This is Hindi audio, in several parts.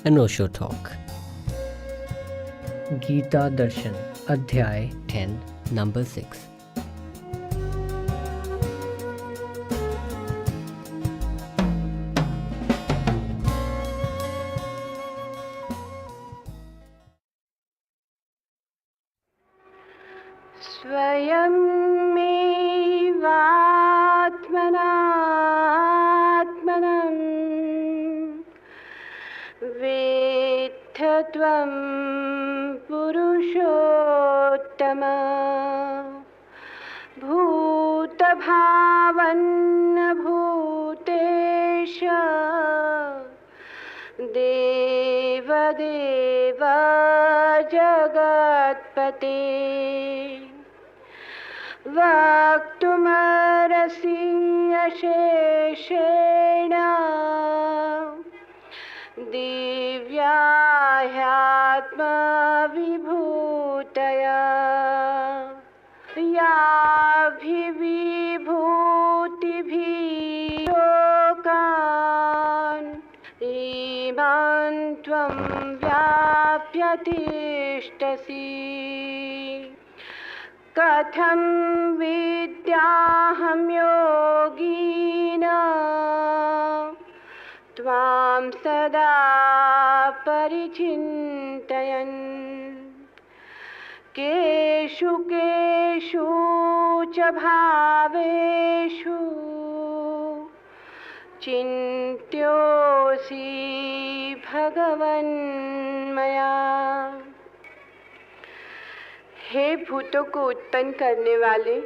अनोशो टॉक। गीता दर्शन अध्याय 10 नंबर 6। स्वयं मेवात्मनात्मनं वेत्थ त्वं पुरुषोत्तम भूतभावन्न भूतेश देवदेव जगत्पते वक्तुमर्हसि अशेषेण दिव्या ह्यात्मविभूतया याभिर्विभूतिभिः लोकान् इमान् त्वं व्याप्य तिष्ठसि। कथं विद्याहं योगिनः त्वां सदा परिचिन्तयन् केषु केषु च भावेषु चिन्त्योऽसि भगवन्मया। हे भूतों को उत्पन्न करने वाले,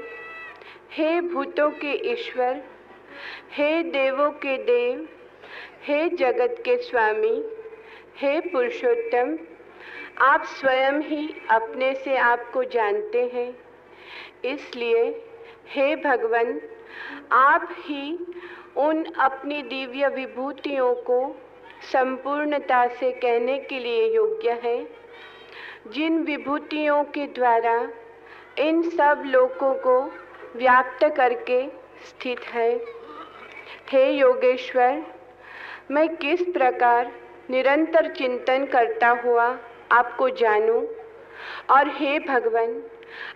हे भूतों के ईश्वर, हे देवों के देव, हे जगत के स्वामी, हे पुरुषोत्तम, आप स्वयं ही अपने से आपको जानते हैं। इसलिए हे भगवान, आप ही उन अपनी दिव्य विभूतियों को संपूर्णता से कहने के लिए योग्य हैं, जिन विभूतियों के द्वारा इन सब लोकों को व्याप्त करके स्थित है। हे योगेश्वर, मैं किस प्रकार निरंतर चिंतन करता हुआ आपको जानूं, और हे भगवान,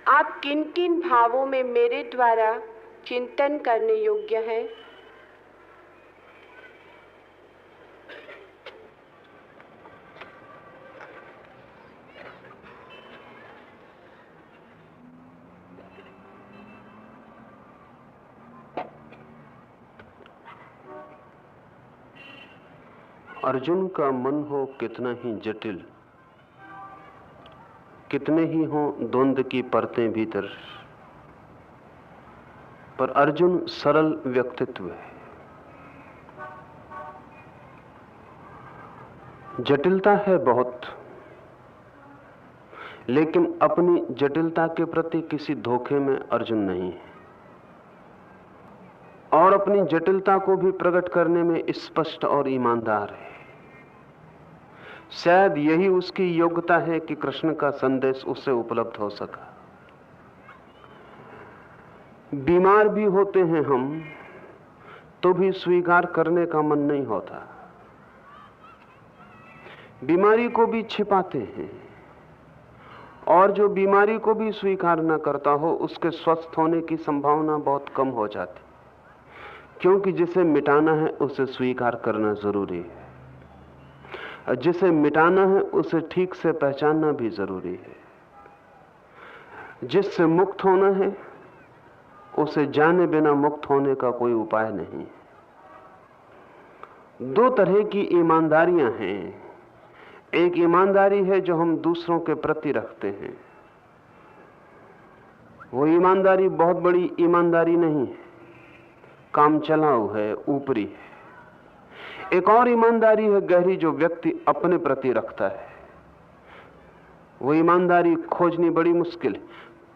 आप किन किन भावों में मेरे द्वारा चिंतन करने योग्य हैं। अर्जुन का मन हो कितना ही जटिल, कितने ही हों द्वंद्व की परतें भीतर, पर अर्जुन सरल व्यक्तित्व है। जटिलता है बहुत, लेकिन अपनी जटिलता के प्रति किसी धोखे में अर्जुन नहीं है, और अपनी जटिलता को भी प्रकट करने में स्पष्ट और ईमानदार है। शायद यही उसकी योग्यता है कि कृष्ण का संदेश उससे उपलब्ध हो सका। बीमार भी होते हैं हम, तो भी स्वीकार करने का मन नहीं होता। बीमारी को भी छिपाते हैं, और जो बीमारी को भी स्वीकार न करता हो, उसके स्वस्थ होने की संभावना बहुत कम हो जाती, क्योंकि जिसे मिटाना है उसे स्वीकार करना जरूरी है। जिसे मिटाना है उसे ठीक से पहचानना भी जरूरी है। जिससे मुक्त होना है उसे जाने बिना मुक्त होने का कोई उपाय नहीं। दो तरह की ईमानदारियां हैं। एक ईमानदारी है जो हम दूसरों के प्रति रखते हैं, वो ईमानदारी बहुत बड़ी ईमानदारी नहीं है, काम चलाऊ है, ऊपरी है। एक और ईमानदारी है गहरी, जो व्यक्ति अपने प्रति रखता है। वो ईमानदारी खोजनी बड़ी मुश्किल है।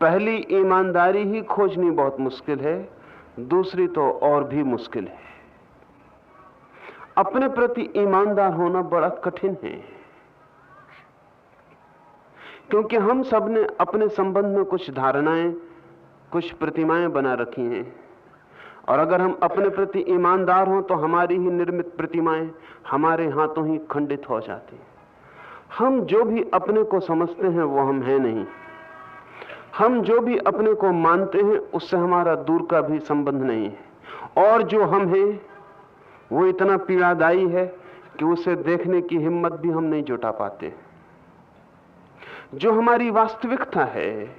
पहली ईमानदारी ही खोजनी बहुत मुश्किल है, दूसरी तो और भी मुश्किल है। अपने प्रति ईमानदार होना बड़ा कठिन है, क्योंकि हम सब ने अपने संबंध में कुछ धारणाएं, कुछ प्रतिमाएं बना रखी हैं, और अगर हम अपने प्रति ईमानदार हों तो हमारी ही निर्मित प्रतिमाएं हमारे हाथों ही खंडित हो जाती हैं। हम जो भी अपने को समझते हैं वो हम हैं नहीं। हम जो भी अपने को मानते हैं उससे हमारा दूर का भी संबंध नहीं है। और जो हम हैं वो इतना पीड़ादायी है कि उसे देखने की हिम्मत भी हम नहीं जुटा पाते। जो हमारी वास्तविकता है,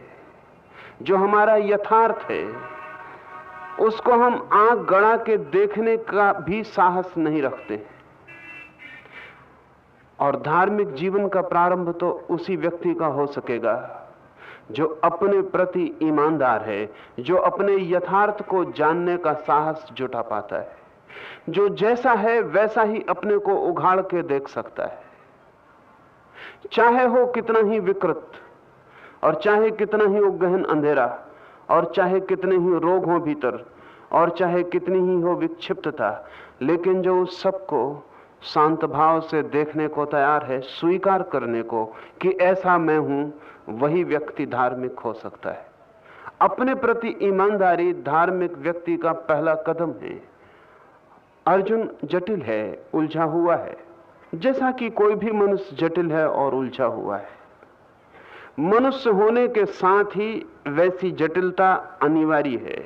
जो हमारा यथार्थ है, उसको हम आंख गड़ा के देखने का भी साहस नहीं रखते। और धार्मिक जीवन का प्रारंभ तो उसी व्यक्ति का हो सकेगा जो अपने प्रति ईमानदार है, जो अपने यथार्थ को जानने का साहस जुटा पाता है, जो जैसा है वैसा ही अपने को उघाड़ के देख सकता है, चाहे हो कितना ही विकृत, और चाहे कितना ही गहन अंधेरा, और चाहे कितने ही रोग हो भीतर, और चाहे कितनी ही हो विक्षिप्तता, लेकिन जो उस सबको शांत भाव से देखने को तैयार है, स्वीकार करने को कि ऐसा मैं हूं, वही व्यक्ति धार्मिक हो सकता है। अपने प्रति ईमानदारी धार्मिक व्यक्ति का पहला कदम है। अर्जुन जटिल है, उलझा हुआ है, जैसा कि कोई भी मनुष्य जटिल है और उलझा हुआ है। मनुष्य होने के साथ ही वैसी जटिलता अनिवार्य है,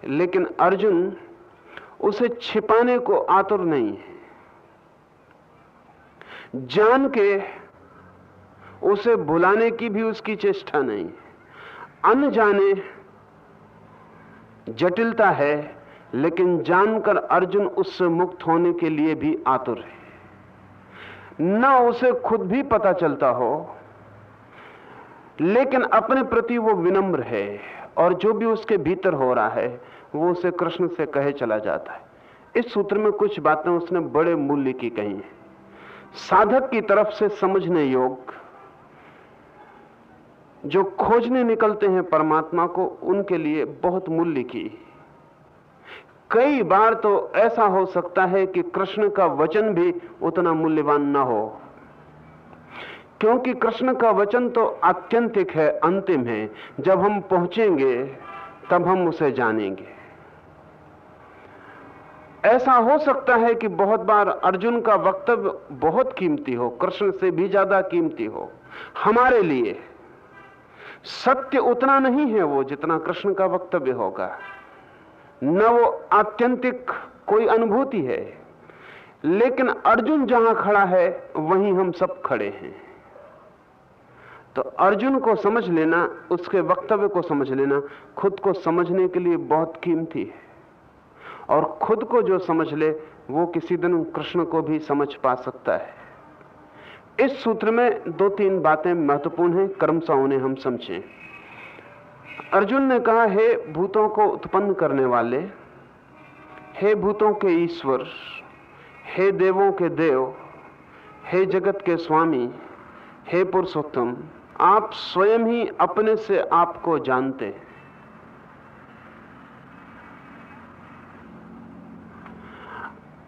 लेकिन अर्जुन उसे छिपाने को आतुर नहीं है। जान के उसे भुलाने की भी उसकी चेष्टा नहीं। अनजाने जटिलता है, लेकिन जानकर अर्जुन उससे मुक्त होने के लिए भी आतुर है। ना उसे खुद भी पता चलता हो, लेकिन अपने प्रति वो विनम्र है, और जो भी उसके भीतर हो रहा है वो उसे कृष्ण से कहे चला जाता है। इस सूत्र में कुछ बातें उसने बड़े मूल्य की कही हैं, साधक की तरफ से समझने योग्य। जो खोजने निकलते हैं परमात्मा को, उनके लिए बहुत मूल्य की। कई बार तो ऐसा हो सकता है कि कृष्ण का वचन भी उतना मूल्यवान ना हो, क्योंकि कृष्ण का वचन तो आत्यंतिक है, अंतिम है। जब हम पहुंचेंगे तब हम उसे जानेंगे। ऐसा हो सकता है कि बहुत बार अर्जुन का वक्तव्य बहुत कीमती हो, कृष्ण से भी ज्यादा कीमती हो हमारे लिए। सत्य उतना नहीं है वो जितना कृष्ण का वक्तव्य होगा, न वो आत्यंतिक कोई अनुभूति है, लेकिन अर्जुन जहां खड़ा है वहीं हम सब खड़े हैं। तो अर्जुन को समझ लेना, उसके वक्तव्य को समझ लेना, खुद को समझने के लिए बहुत कीमती है। और खुद को जो समझ ले वो किसी दिन कृष्ण को भी समझ पा सकता है। इस सूत्र में दो तीन बातें महत्वपूर्ण हैं, क्रमशः उन्हें हम समझें। अर्जुन ने कहा, हे भूतों को उत्पन्न करने वाले, हे भूतों के ईश्वर, हे देवों के देव, हे जगत के स्वामी, हे पुरुषोत्तम, आप स्वयं ही अपने से आपको जानते हैं।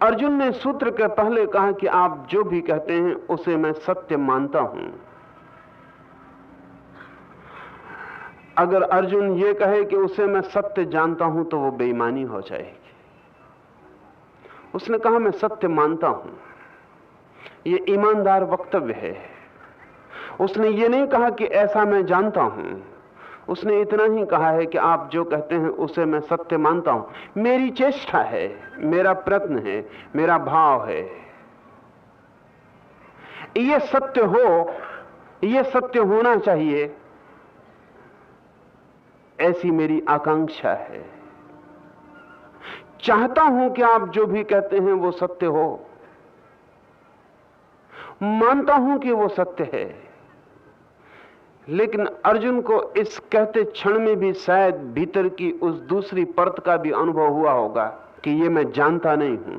अर्जुन ने सूत्र के पहले कहा कि आप जो भी कहते हैं उसे मैं सत्य मानता हूं। अगर अर्जुन ये कहे कि उसे मैं सत्य जानता हूं तो वो बेईमानी हो जाएगी। उसने कहा मैं सत्य मानता हूं, ये ईमानदार वक्तव्य है। उसने ये नहीं कहा कि ऐसा मैं जानता हूं, उसने इतना ही कहा है कि आप जो कहते हैं उसे मैं सत्य मानता हूं। मेरी चेष्टा है, मेरा प्रयत्न है, मेरा भाव है, ये सत्य हो, ये सत्य होना चाहिए, ऐसी मेरी आकांक्षा है। चाहता हूं कि आप जो भी कहते हैं वो सत्य हो, मानता हूं कि वो सत्य है। लेकिन अर्जुन को इस कहते क्षण में भी शायद भीतर की उस दूसरी परत का भी अनुभव हुआ होगा कि ये मैं जानता नहीं हूं।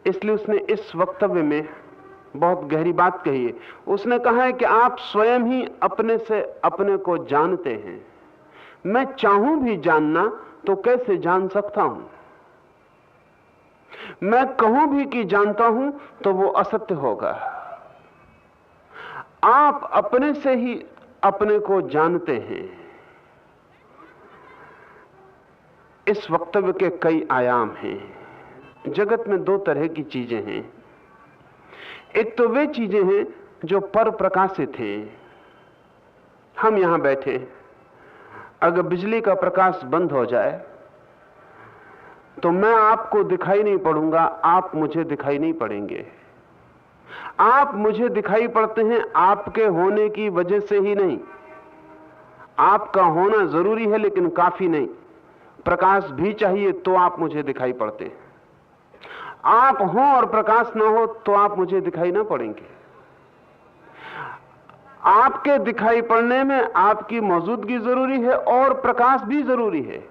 इसलिए उसने इस वक्तव्य में बहुत गहरी बात कही है। उसने कहा है कि आप स्वयं ही अपने से अपने को जानते हैं। मैं चाहूं भी जानना तो कैसे जान सकता हूं? मैं कहूं भी कि जानता हूं तो वो असत्य होगा। आप अपने से ही अपने को जानते हैं। इस वक्तव्य के कई आयाम हैं। जगत में दो तरह की चीजें हैं। एक तो वे चीजें हैं जो पर प्रकाशित हैं। हम यहां बैठे, अगर बिजली का प्रकाश बंद हो जाए तो मैं आपको दिखाई नहीं पड़ूंगा, आप मुझे दिखाई नहीं पड़ेंगे। आप मुझे दिखाई पड़ते हैं आपके होने की वजह से ही नहीं। आपका होना जरूरी है लेकिन काफी नहीं। प्रकाश भी चाहिए तो आप मुझे दिखाई पड़ते हैं। आप हो और प्रकाश ना हो तो आप मुझे दिखाई ना पड़ेंगे। आपके दिखाई पड़ने में आपकी मौजूदगी जरूरी है और प्रकाश भी जरूरी है,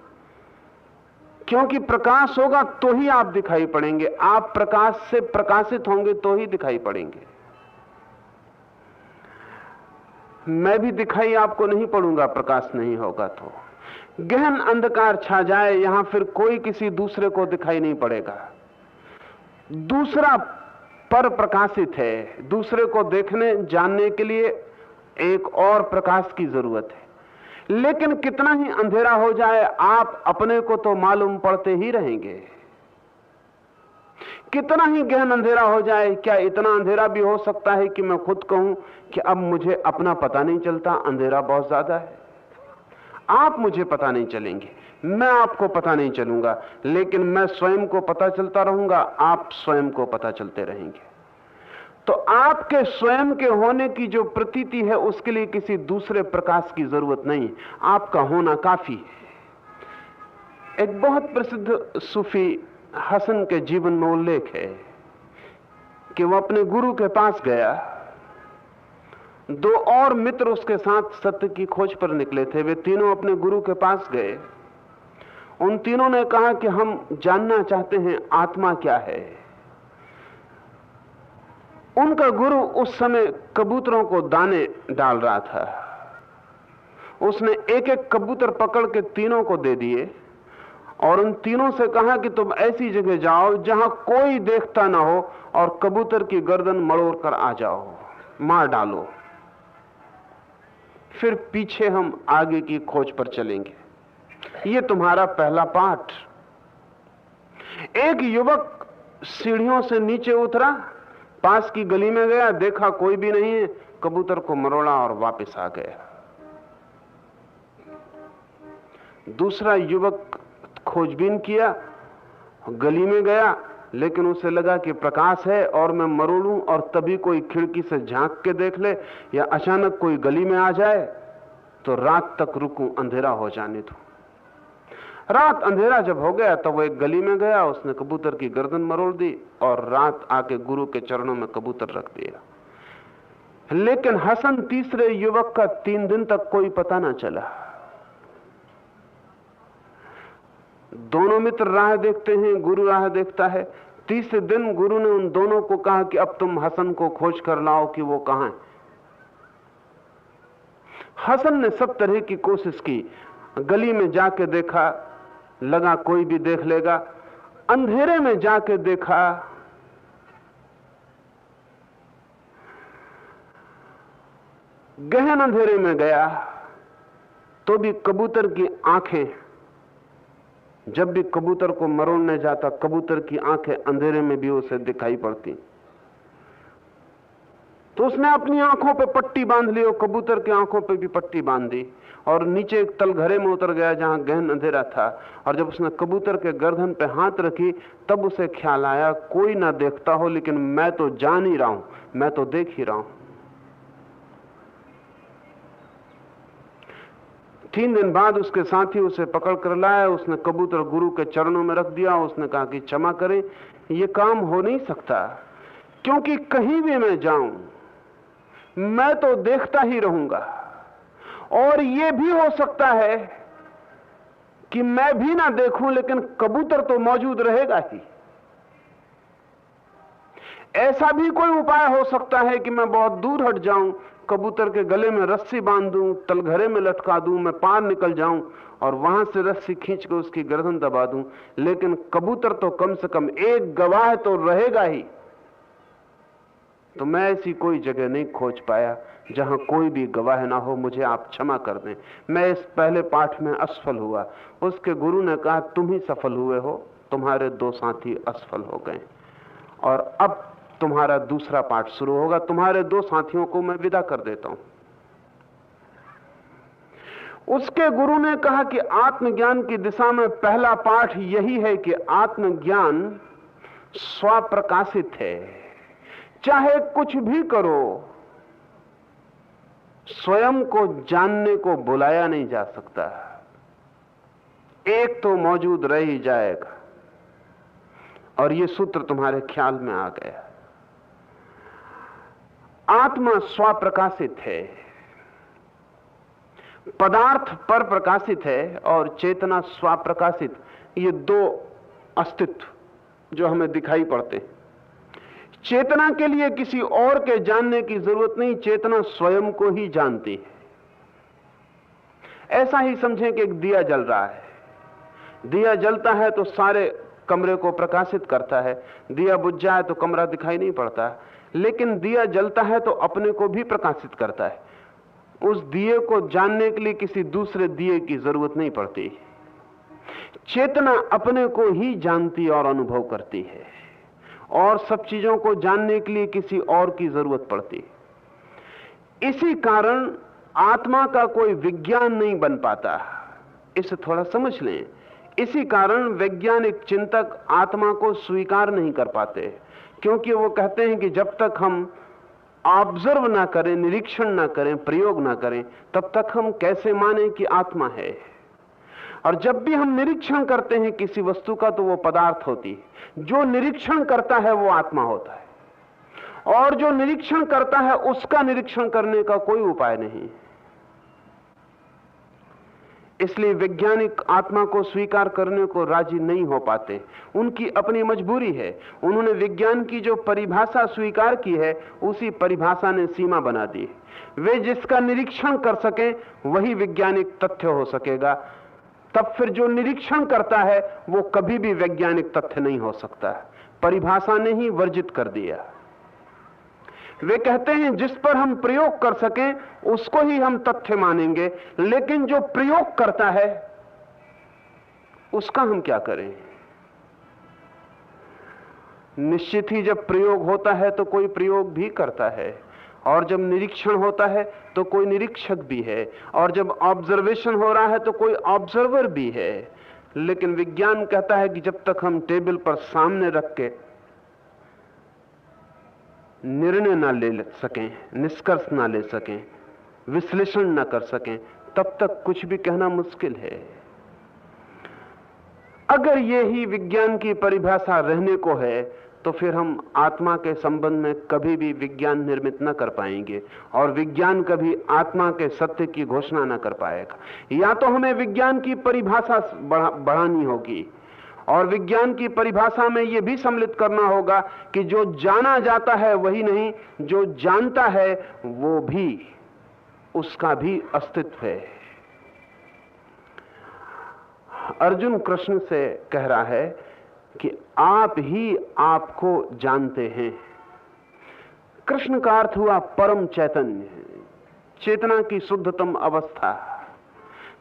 क्योंकि प्रकाश होगा तो ही आप दिखाई पड़ेंगे। आप प्रकाश से प्रकाशित होंगे तो ही दिखाई पड़ेंगे। मैं भी दिखाई आपको नहीं पड़ूंगा प्रकाश नहीं होगा तो। गहन अंधकार छा जाए यहां, फिर कोई किसी दूसरे को दिखाई नहीं पड़ेगा। दूसरा पर प्रकाशित है। दूसरे को देखने जानने के लिए एक और प्रकाश की जरूरत है। लेकिन कितना ही अंधेरा हो जाए आप अपने को तो मालूम पड़ते ही रहेंगे। कितना ही गहन अंधेरा हो जाए, क्या इतना अंधेरा भी हो सकता है कि मैं खुद कहूं कि अब मुझे अपना पता नहीं चलता, अंधेरा बहुत ज्यादा है। आप मुझे पता नहीं चलेंगे, मैं आपको पता नहीं चलूंगा, लेकिन मैं स्वयं को पता चलता रहूंगा, आप स्वयं को पता चलते रहेंगे। तो आपके स्वयं के होने की जो प्रतीति है उसके लिए किसी दूसरे प्रकाश की जरूरत नहीं, आपका होना काफी है। एक बहुत प्रसिद्ध सूफी हसन के जीवन में उल्लेख है कि वह अपने गुरु के पास गया। दो और मित्र उसके साथ सत्य की खोज पर निकले थे। वे तीनों अपने गुरु के पास गए। उन तीनों ने कहा कि हम जानना चाहते हैं आत्मा क्या है। उनका गुरु उस समय कबूतरों को दाने डाल रहा था। उसने एक एक कबूतर पकड़ के तीनों को दे दिए और उन तीनों से कहा कि तुम ऐसी जगह जाओ जहां कोई देखता ना हो और कबूतर की गर्दन मड़ोड़ कर आ जाओ, मार डालो, फिर पीछे हम आगे की खोज पर चलेंगे। ये तुम्हारा पहला पाठ। एक युवक सीढ़ियों से नीचे उतरा, पास की गली में गया, देखा कोई भी नहीं है, कबूतर को मरोड़ा और वापस आ गया। दूसरा युवक खोजबीन किया, गली में गया, लेकिन उसे लगा कि प्रकाश है और मैं मरोड़ूं और तभी कोई खिड़की से झांक के देख ले या अचानक कोई गली में आ जाए तो रात तक रुकूं, अंधेरा हो जाने दूं। रात अंधेरा जब हो गया तो वो एक गली में गया, उसने कबूतर की गर्दन मरोड़ दी और रात आके गुरु के चरणों में कबूतर रख दिया। लेकिन हसन तीसरे युवक का 3 दिन तक कोई पता ना चला। दोनों मित्र राह देखते हैं, गुरु राह देखता है। तीसरे दिन गुरु ने उन दोनों को कहा कि अब तुम हसन को खोज कर लाओ कि वो कहां है। हसन ने सब तरह की कोशिश की, गली में जाके देखा, लगा कोई भी देख लेगा। अंधेरे में जाके देखा, गहन अंधेरे में गया तो भी कबूतर की आंखें, जब भी कबूतर को मरोड़ने जाता कबूतर की आंखें अंधेरे में भी उसे दिखाई पड़ती। तो उसने अपनी आंखों पे पट्टी बांध ली और कबूतर की आंखों पे भी पट्टी बांध दी और नीचे एक तलघरे में उतर गया जहां गहन अंधेरा था। और जब उसने कबूतर के गर्दन पे हाथ रखी तब उसे ख्याल आया कोई ना देखता हो, लेकिन मैं तो जान ही रहा हूं, मैं तो देख ही रहा हूं। 3 दिन बाद उसके साथी उसे पकड़ कर लाया। उसने कबूतर गुरु के चरणों में रख दिया। उसने कहा कि क्षमा करें, यह काम हो नहीं सकता, क्योंकि कहीं भी मैं जाऊं मैं तो देखता ही रहूंगा। और यह भी हो सकता है कि मैं भी ना देखूं लेकिन कबूतर तो मौजूद रहेगा ही। ऐसा भी कोई उपाय हो सकता है कि मैं बहुत दूर हट जाऊं, कबूतर के गले में रस्सी बांध दूं, तलघरे में लटका दूं, मैं पार निकल जाऊं और वहां से रस्सी खींच के उसकी गर्दन दबा दूं, लेकिन कबूतर तो कम से कम एक गवाह तो रहेगा ही। तो मैं ऐसी कोई जगह नहीं खोज पाया जहां कोई भी गवाह ना हो। मुझे आप क्षमा कर दें, मैं इस पहले पाठ में असफल हुआ। उसके गुरु ने कहा तुम ही सफल हुए हो, तुम्हारे 2 साथी असफल हो गए, और अब तुम्हारा दूसरा पाठ शुरू होगा। तुम्हारे 2 साथियों को मैं विदा कर देता हूं। उसके गुरु ने कहा कि आत्मज्ञान की दिशा में पहला पाठ यही है कि आत्मज्ञान स्वप्रकाशित है। चाहे कुछ भी करो, स्वयं को जानने को बुलाया नहीं जा सकता। एक तो मौजूद रह ही जाएगा, और यह सूत्र तुम्हारे ख्याल में आ गया। आत्मा स्वप्रकाशित है, पदार्थ पर प्रकाशित है, और चेतना स्वप्रकाशित। ये 2 अस्तित्व जो हमें दिखाई पड़ते हैं। चेतना के लिए किसी और के जानने की जरूरत नहीं, चेतना स्वयं को ही जानती है। ऐसा ही समझें कि एक दिया जल रहा है। दिया जलता है तो सारे कमरे को प्रकाशित करता है, दिया बुझ जाए तो कमरा दिखाई नहीं पड़ता। लेकिन दिया जलता है तो अपने को भी प्रकाशित करता है। उस दिए को जानने के लिए किसी दूसरे दिए की जरूरत नहीं पड़ती। चेतना अपने को ही जानती और अनुभव करती है, और सब चीजों को जानने के लिए किसी और की जरूरत पड़ती। इसी कारण आत्मा का कोई विज्ञान नहीं बन पाता। इसे थोड़ा समझ लें। इसी कारण वैज्ञानिक चिंतक आत्मा को स्वीकार नहीं कर पाते, क्योंकि वो कहते हैं कि जब तक हम ऑब्जर्व ना करें, निरीक्षण ना करें, प्रयोग ना करें, तब तक हम कैसे माने कि आत्मा है। और जब भी हम निरीक्षण करते हैं किसी वस्तु का तो वो पदार्थ होती है। जो निरीक्षण करता है वो आत्मा होता है, और जो निरीक्षण करता है उसका निरीक्षण करने का कोई उपाय नहीं। इसलिए वैज्ञानिक आत्मा को स्वीकार करने को राजी नहीं हो पाते। उनकी अपनी मजबूरी है। उन्होंने विज्ञान की जो परिभाषा स्वीकार की है, उसी परिभाषा ने सीमा बना दी। वे जिसका निरीक्षण कर सकें वही वैज्ञानिक तथ्य हो सकेगा। तब फिर जो निरीक्षण करता है वो कभी भी वैज्ञानिक तथ्य नहीं हो सकता। परिभाषा ने ही वर्जित कर दिया। वे कहते हैं जिस पर हम प्रयोग कर सकें उसको ही हम तथ्य मानेंगे, लेकिन जो प्रयोग करता है उसका हम क्या करें। निश्चित ही जब प्रयोग होता है तो कोई प्रयोग भी करता है, और जब निरीक्षण होता है तो कोई निरीक्षक भी है, और जब ऑब्जर्वेशन हो रहा है तो कोई ऑब्जर्वर भी है। लेकिन विज्ञान कहता है कि जब तक हम टेबल पर सामने रख के निर्णय ना ले सकें, निष्कर्ष ना ले सकें, विश्लेषण ना कर सकें, तब तक कुछ भी कहना मुश्किल है। अगर ये ही विज्ञान की परिभाषा रहने को है तो फिर हम आत्मा के संबंध में कभी भी विज्ञान निर्मित न कर पाएंगे, और विज्ञान कभी आत्मा के सत्य की घोषणा न कर पाएगा। या तो हमें विज्ञान की परिभाषा बढ़ानी होगी, और विज्ञान की परिभाषा में यह भी सम्मिलित करना होगा कि जो जाना जाता है वही नहीं, जो जानता है वो भी, उसका भी अस्तित्व है। अर्जुन कृष्ण से कह रहा है कि आप ही आपको जानते हैं। कृष्ण का अर्थ हुआ परम चैतन्य, चेतना की शुद्धतम अवस्था।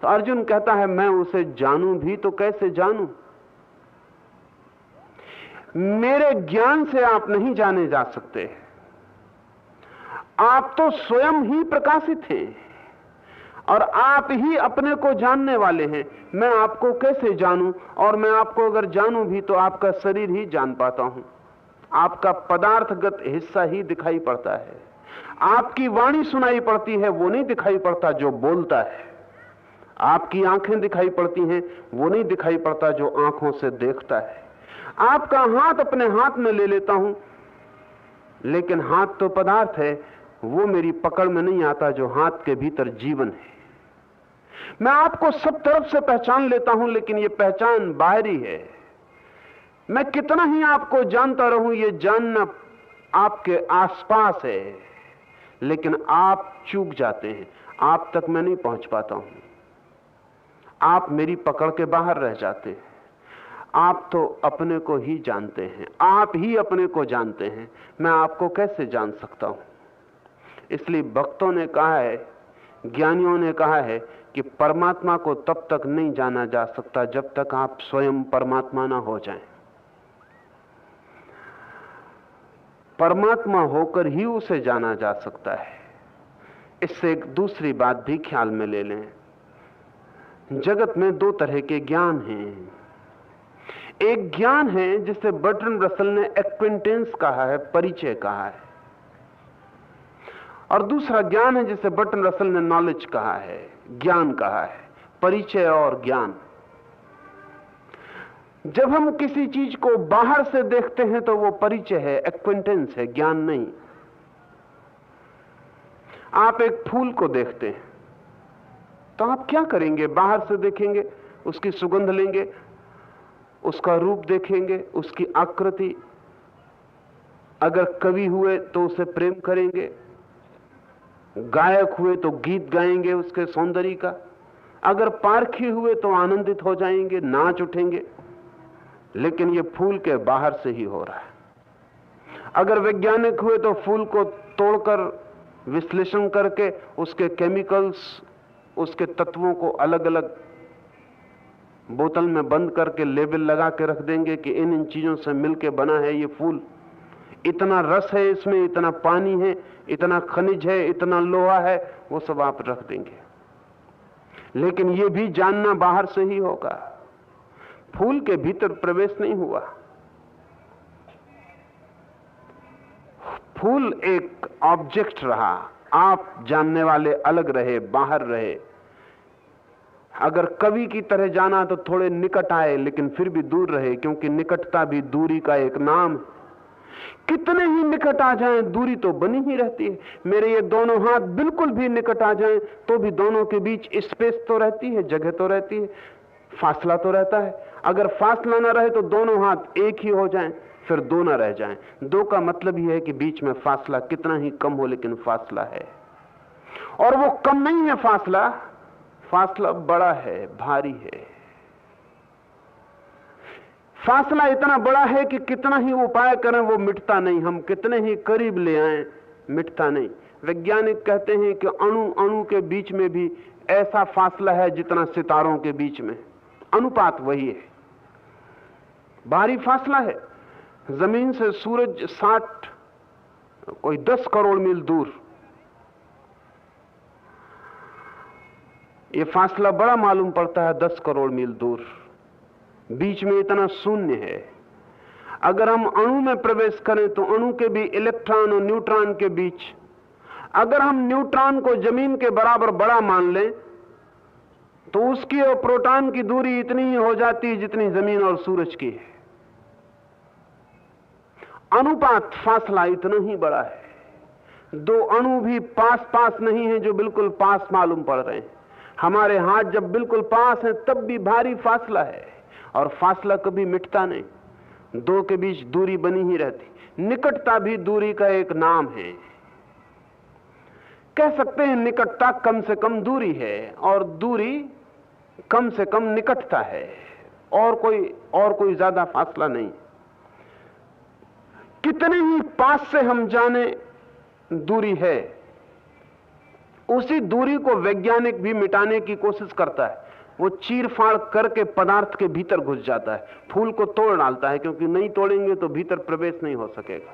तो अर्जुन कहता है मैं उसे जानूं भी तो कैसे जानूं। मेरे ज्ञान से आप नहीं जाने जा सकते। आप तो स्वयं ही प्रकाशित हैं, और आप ही अपने को जानने वाले हैं। मैं आपको कैसे जानूं, और मैं आपको अगर जानूं भी तो आपका शरीर ही जान पाता हूं। आपका पदार्थगत हिस्सा ही दिखाई पड़ता है। आपकी वाणी सुनाई पड़ती है, वो नहीं दिखाई पड़ता जो बोलता है। आपकी आंखें दिखाई पड़ती हैं, वो नहीं दिखाई पड़ता जो आंखों से देखता है। आपका हाथ अपने हाथ में ले लेता हूं, लेकिन हाथ तो पदार्थ है, वो मेरी पकड़ में नहीं आता जो हाथ के भीतर जीवन है। मैं आपको सब तरफ से पहचान लेता हूं, लेकिन ये पहचान बाहरी है। मैं कितना ही आपको जानता रहूं, ये जानना आपके आसपास है, लेकिन आप चूक जाते हैं। आप तक मैं नहीं पहुंच पाता हूं, आप मेरी पकड़ के बाहर रह जाते हैं। आप तो अपने को ही जानते हैं, आप ही अपने को जानते हैं, मैं आपको कैसे जान सकता हूं? इसलिए भक्तों ने कहा है, ज्ञानियों ने कहा है कि परमात्मा को तब तक नहीं जाना जा सकता जब तक आप स्वयं परमात्मा ना हो जाएं। परमात्मा होकर ही उसे जाना जा सकता है। इससे एक दूसरी बात भी ख्याल में ले लें, जगत में दो तरह के ज्ञान हैं। एक ज्ञान है जिसे बर्ट्रैंड रसल ने एक्विंटेंस कहा है, परिचय कहा है, और दूसरा ज्ञान है जिसे बर्ट्रैंड रसल ने नॉलेज कहा है, ज्ञान कहा है, परिचय और ज्ञान। जब हम किसी चीज को बाहर से देखते हैं तो वो परिचय है, एक्विंटेंस है, ज्ञान नहीं। आप एक फूल को देखते हैं तो आप क्या करेंगे? बाहर से देखेंगे, उसकी सुगंध लेंगे, उसका रूप देखेंगे, उसकी आकृति, अगर कवि हुए तो उसे प्रेम करेंगे, गायक हुए तो गीत गाएंगे उसके सौंदर्य का, अगर पारखी हुए तो आनंदित हो जाएंगे, नाच उठेंगे। लेकिन ये फूल के बाहर से ही हो रहा है। अगर वैज्ञानिक हुए तो फूल को तोड़कर विश्लेषण करके उसके केमिकल्स, उसके तत्वों को अलग अलग बोतल में बंद करके लेबल लगा के रख देंगे कि इन इन चीजों से मिलके बना है ये फूल, इतना रस है इसमें, इतना पानी है, इतना खनिज है, इतना लोहा है, वो सब आप रख देंगे। लेकिन ये भी जानना बाहर से ही होगा, फूल के भीतर प्रवेश नहीं हुआ। फूल एक ऑब्जेक्ट रहा, आप जानने वाले अलग रहे, बाहर रहे। अगर कवि की तरह जाना तो थोड़े निकट आए, लेकिन फिर भी दूर रहे, क्योंकि निकटता भी दूरी का एक नाम है। कितने ही निकट आ जाएं, दूरी तो बनी ही रहती है। मेरे ये दोनों हाथ बिल्कुल भी निकट आ जाएं तो भी दोनों के बीच स्पेस तो रहती है, जगह तो रहती है, फासला तो रहता है। अगर फासला ना रहे तो दोनों हाथ एक ही हो जाएं, फिर दो ना रह जाएं। दो का मतलब यह है कि बीच में फासला कितना ही कम हो, लेकिन फासला है। और वो कम नहीं है फासला, फासला बड़ा है, भारी है। फासला इतना बड़ा है कि कितना ही उपाय करें वो मिटता नहीं, हम कितने ही करीब ले आए मिटता नहीं। वैज्ञानिक कहते हैं कि अणु अणु के बीच में भी ऐसा फासला है जितना सितारों के बीच में, अनुपात वही है, भारी फासला है। जमीन से सूरज 10 करोड़ मील दूर, ये फासला बड़ा मालूम पड़ता है, 10 करोड़ मील दूर, बीच में इतना शून्य है। अगर हम अणु में प्रवेश करें तो अणु के भी इलेक्ट्रॉन और न्यूट्रॉन के बीच, अगर हम न्यूट्रॉन को जमीन के बराबर बड़ा मान लें तो उसकी और प्रोटॉन की दूरी इतनी ही हो जाती है जितनी जमीन और सूरज की है। अनुपात फासला इतना ही बड़ा है। दो अणु भी पास पास नहीं है जो बिल्कुल पास मालूम पड़ रहे हैं। हमारे हाथ जब बिल्कुल पास हैं तब भी भारी फासला है, और फासला कभी मिटता नहीं, दो के बीच दूरी बनी ही रहती। निकटता भी दूरी का एक नाम है। कह सकते हैं निकटता कम से कम दूरी है, और दूरी कम से कम निकटता है, और कोई ज्यादा फासला नहीं। कितने ही पास से हम जाने दूरी है, उसी दूरी को वैज्ञानिक भी मिटाने की कोशिश करता है। वो चीर फाड़ करके पदार्थ के भीतर घुस जाता है, फूल को तोड़ डालता है, क्योंकि नहीं तोड़ेंगे तो भीतर प्रवेश नहीं हो सकेगा।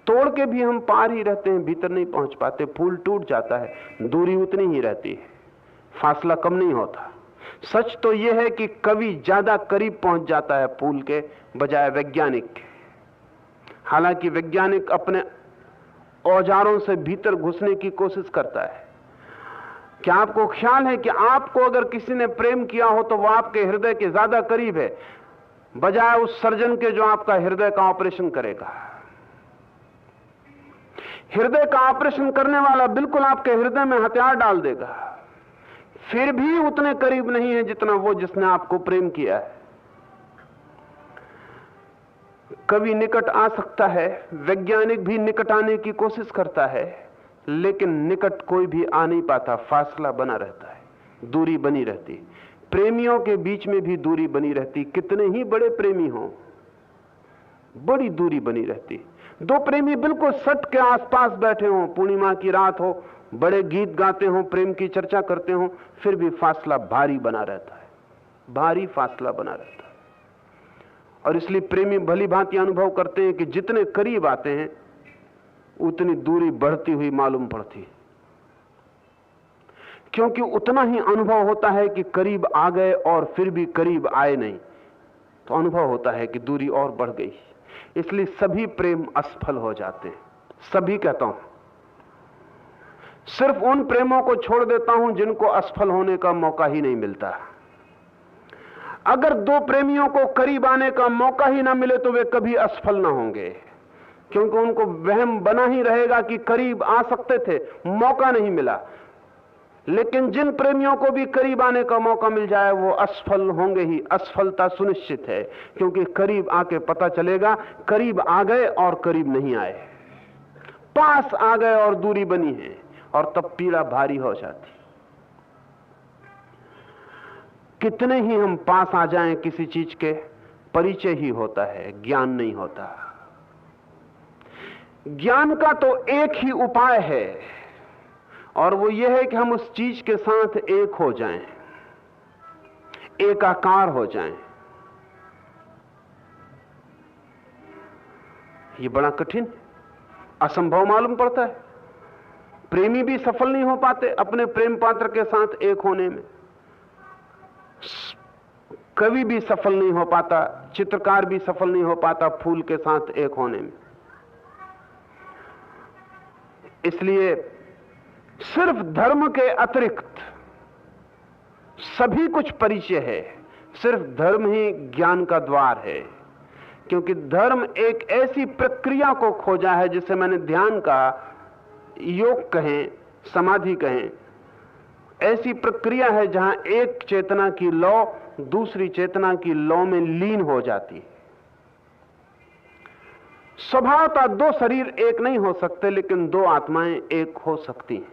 तोड़ के भी हम पार ही रहते हैं, भीतर नहीं पहुंच पाते, फूल टूट जाता है, दूरी उतनी ही रहती है, फासला कम नहीं होता। सच तो यह है कि कवि ज्यादा करीब पहुंच जाता है फूल के बजाय वैज्ञानिक के। हालांकि वैज्ञानिक अपने औजारों से भीतर घुसने की कोशिश करता है। क्या आपको ख्याल है कि आपको अगर किसी ने प्रेम किया हो तो वह आपके हृदय के ज्यादा करीब है बजाय उस सर्जन के जो आपका हृदय का ऑपरेशन करेगा? हृदय का ऑपरेशन करने वाला बिल्कुल आपके हृदय में हथियार डाल देगा, फिर भी उतने करीब नहीं है जितना वो जिसने आपको प्रेम किया है। कवि निकट आ सकता है, वैज्ञानिक भी निकट आने की कोशिश करता है, लेकिन निकट कोई भी आ नहीं पाता, फासला बना रहता है, दूरी बनी रहती। प्रेमियों के बीच में भी दूरी बनी रहती, कितने ही बड़े प्रेमी हों, बड़ी दूरी बनी रहती। दो प्रेमी बिल्कुल सट के आसपास बैठे हों, पूर्णिमा की रात हो, बड़े गीत गाते हों, प्रेम की चर्चा करते हों, फिर भी फासला भारी बना रहता है, भारी फासला बना रहता है। और इसलिए प्रेमी भली भांति अनुभव करते हैं कि जितने करीब आते हैं उतनी दूरी बढ़ती हुई मालूम पड़ती है, क्योंकि उतना ही अनुभव होता है कि करीब आ गए और फिर भी करीब आए नहीं, तो अनुभव होता है कि दूरी और बढ़ गई। इसलिए सभी प्रेम असफल हो जाते हैं, सभी कहता हूं। सिर्फ उन प्रेमों को छोड़ देता हूं जिनको असफल होने का मौका ही नहीं मिलता। अगर दो प्रेमियों को करीब आने का मौका ही ना मिले तो वे कभी असफल ना होंगे, क्योंकि उनको वहम बना ही रहेगा कि करीब आ सकते थे, मौका नहीं मिला। लेकिन जिन प्रेमियों को भी करीब आने का मौका मिल जाए वो असफल होंगे ही, असफलता सुनिश्चित है, क्योंकि करीब आके पता चलेगा करीब आ गए और करीब नहीं आए, पास आ गए और दूरी बनी है, और तब पीड़ा भारी हो जाती। कितने ही हम पास आ जाएं किसी चीज के, परिचय ही होता है, ज्ञान नहीं होता। ज्ञान का तो एक ही उपाय है, और वो ये है कि हम उस चीज के साथ एक हो जाएं, एकाकार हो जाएं। ये बड़ा कठिन, असंभव मालूम पड़ता है। प्रेमी भी सफल नहीं हो पाते अपने प्रेम पात्र के साथ एक होने में, कवि भी सफल नहीं हो पाता, चित्रकार भी सफल नहीं हो पाता फूल के साथ एक होने में। इसलिए सिर्फ धर्म के अतिरिक्त सभी कुछ परिचय है, सिर्फ धर्म ही ज्ञान का द्वार है, क्योंकि धर्म एक ऐसी प्रक्रिया को खोजा है जिसे मैंने ध्यान का, योग कहें, समाधि कहें, ऐसी प्रक्रिया है जहां एक चेतना की लौ दूसरी चेतना की लौ में लीन हो जाती है। स्वभावतः दो शरीर एक नहीं हो सकते, लेकिन दो आत्माएं एक हो सकती हैं।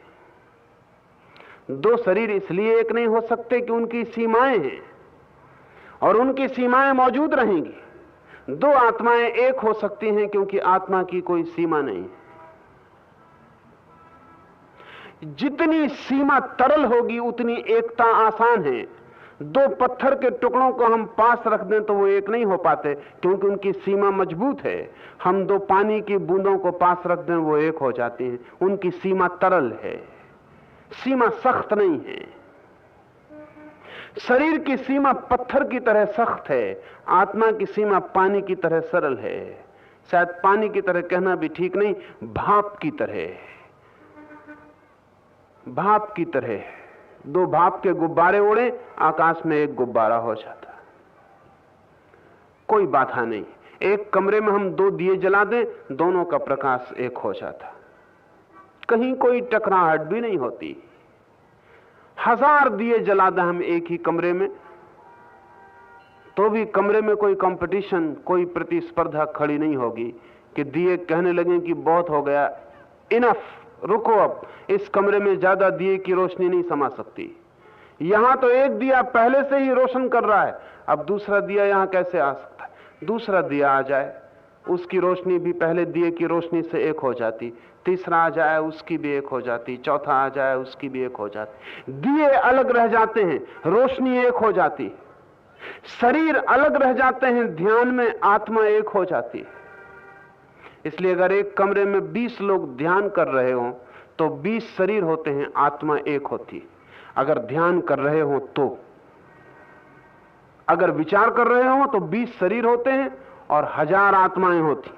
दो शरीर इसलिए एक नहीं हो सकते कि उनकी सीमाएं हैं, और उनकी सीमाएं मौजूद रहेंगी। दो आत्माएं एक हो सकती हैं क्योंकि आत्मा की कोई सीमा नहीं है। जितनी सीमा तरल होगी उतनी एकता आसान है। दो पत्थर के टुकड़ों को हम पास रख दें तो वो एक नहीं हो पाते, क्योंकि उनकी सीमा मजबूत है। हम दो पानी की बूंदों को पास रख दें वो एक हो जाती हैं, उनकी सीमा तरल है, सीमा सख्त नहीं है। शरीर की सीमा पत्थर की तरह सख्त है, आत्मा की सीमा पानी की तरह सरल है। शायद पानी की तरह कहना भी ठीक नहीं, भाप की तरह, भाप की तरह। दो भाप के गुब्बारे उड़े, आकाश में एक गुब्बारा हो जाता, कोई बाधा नहीं। एक कमरे में हम दो दिए जला दें, दोनों का प्रकाश एक हो जाता, कहीं कोई टकराहट भी नहीं होती। 1000 दिए जला दें हम एक ही कमरे में, तो भी कमरे में कोई कंपटीशन, कोई प्रतिस्पर्धा खड़ी नहीं होगी कि दिए कहने लगे कि बहुत हो गया, इनफ, रुको, अब इस कमरे में ज्यादा दिए की रोशनी नहीं समा सकती। यहां तो एक दिया पहले से ही रोशन कर रहा है, अब दूसरा दिया यहां कैसे आ सकता है? दूसरा दिया आ जाए, उसकी रोशनी भी पहले दिए की रोशनी से एक हो जाती, तीसरा आ जाए उसकी भी एक हो जाती, चौथा आ जाए उसकी भी एक हो जाती। दिए अलग रह जाते हैं, रोशनी एक हो जाती, शरीर अलग रह जाते हैं, ध्यान में आत्मा एक हो जाती। इसलिए अगर एक कमरे में 20 लोग ध्यान कर रहे हो तो 20 शरीर होते हैं, आत्मा एक होती। अगर ध्यान कर रहे हो तो, अगर विचार कर रहे हो तो 20 शरीर होते हैं और 1000 आत्माएं होती।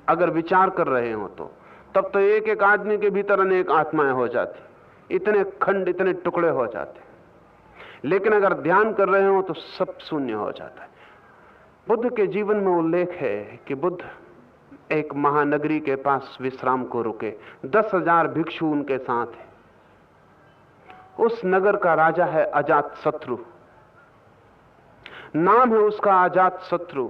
अगर विचार कर रहे हो तो तब तो एक एक आदमी के भीतर अनेक आत्माएं हो जाती, इतने खंड, इतने टुकड़े हो जाते। लेकिन अगर ध्यान कर रहे हो तो सब शून्य हो जाता है। बुद्ध के जीवन में उल्लेख है कि बुद्ध एक महानगरी के पास विश्राम को रुके, 10,000 भिक्षु उनके साथ हैं। उस नगर का राजा है अजात शत्रु, नाम है उसका अजात शत्रु।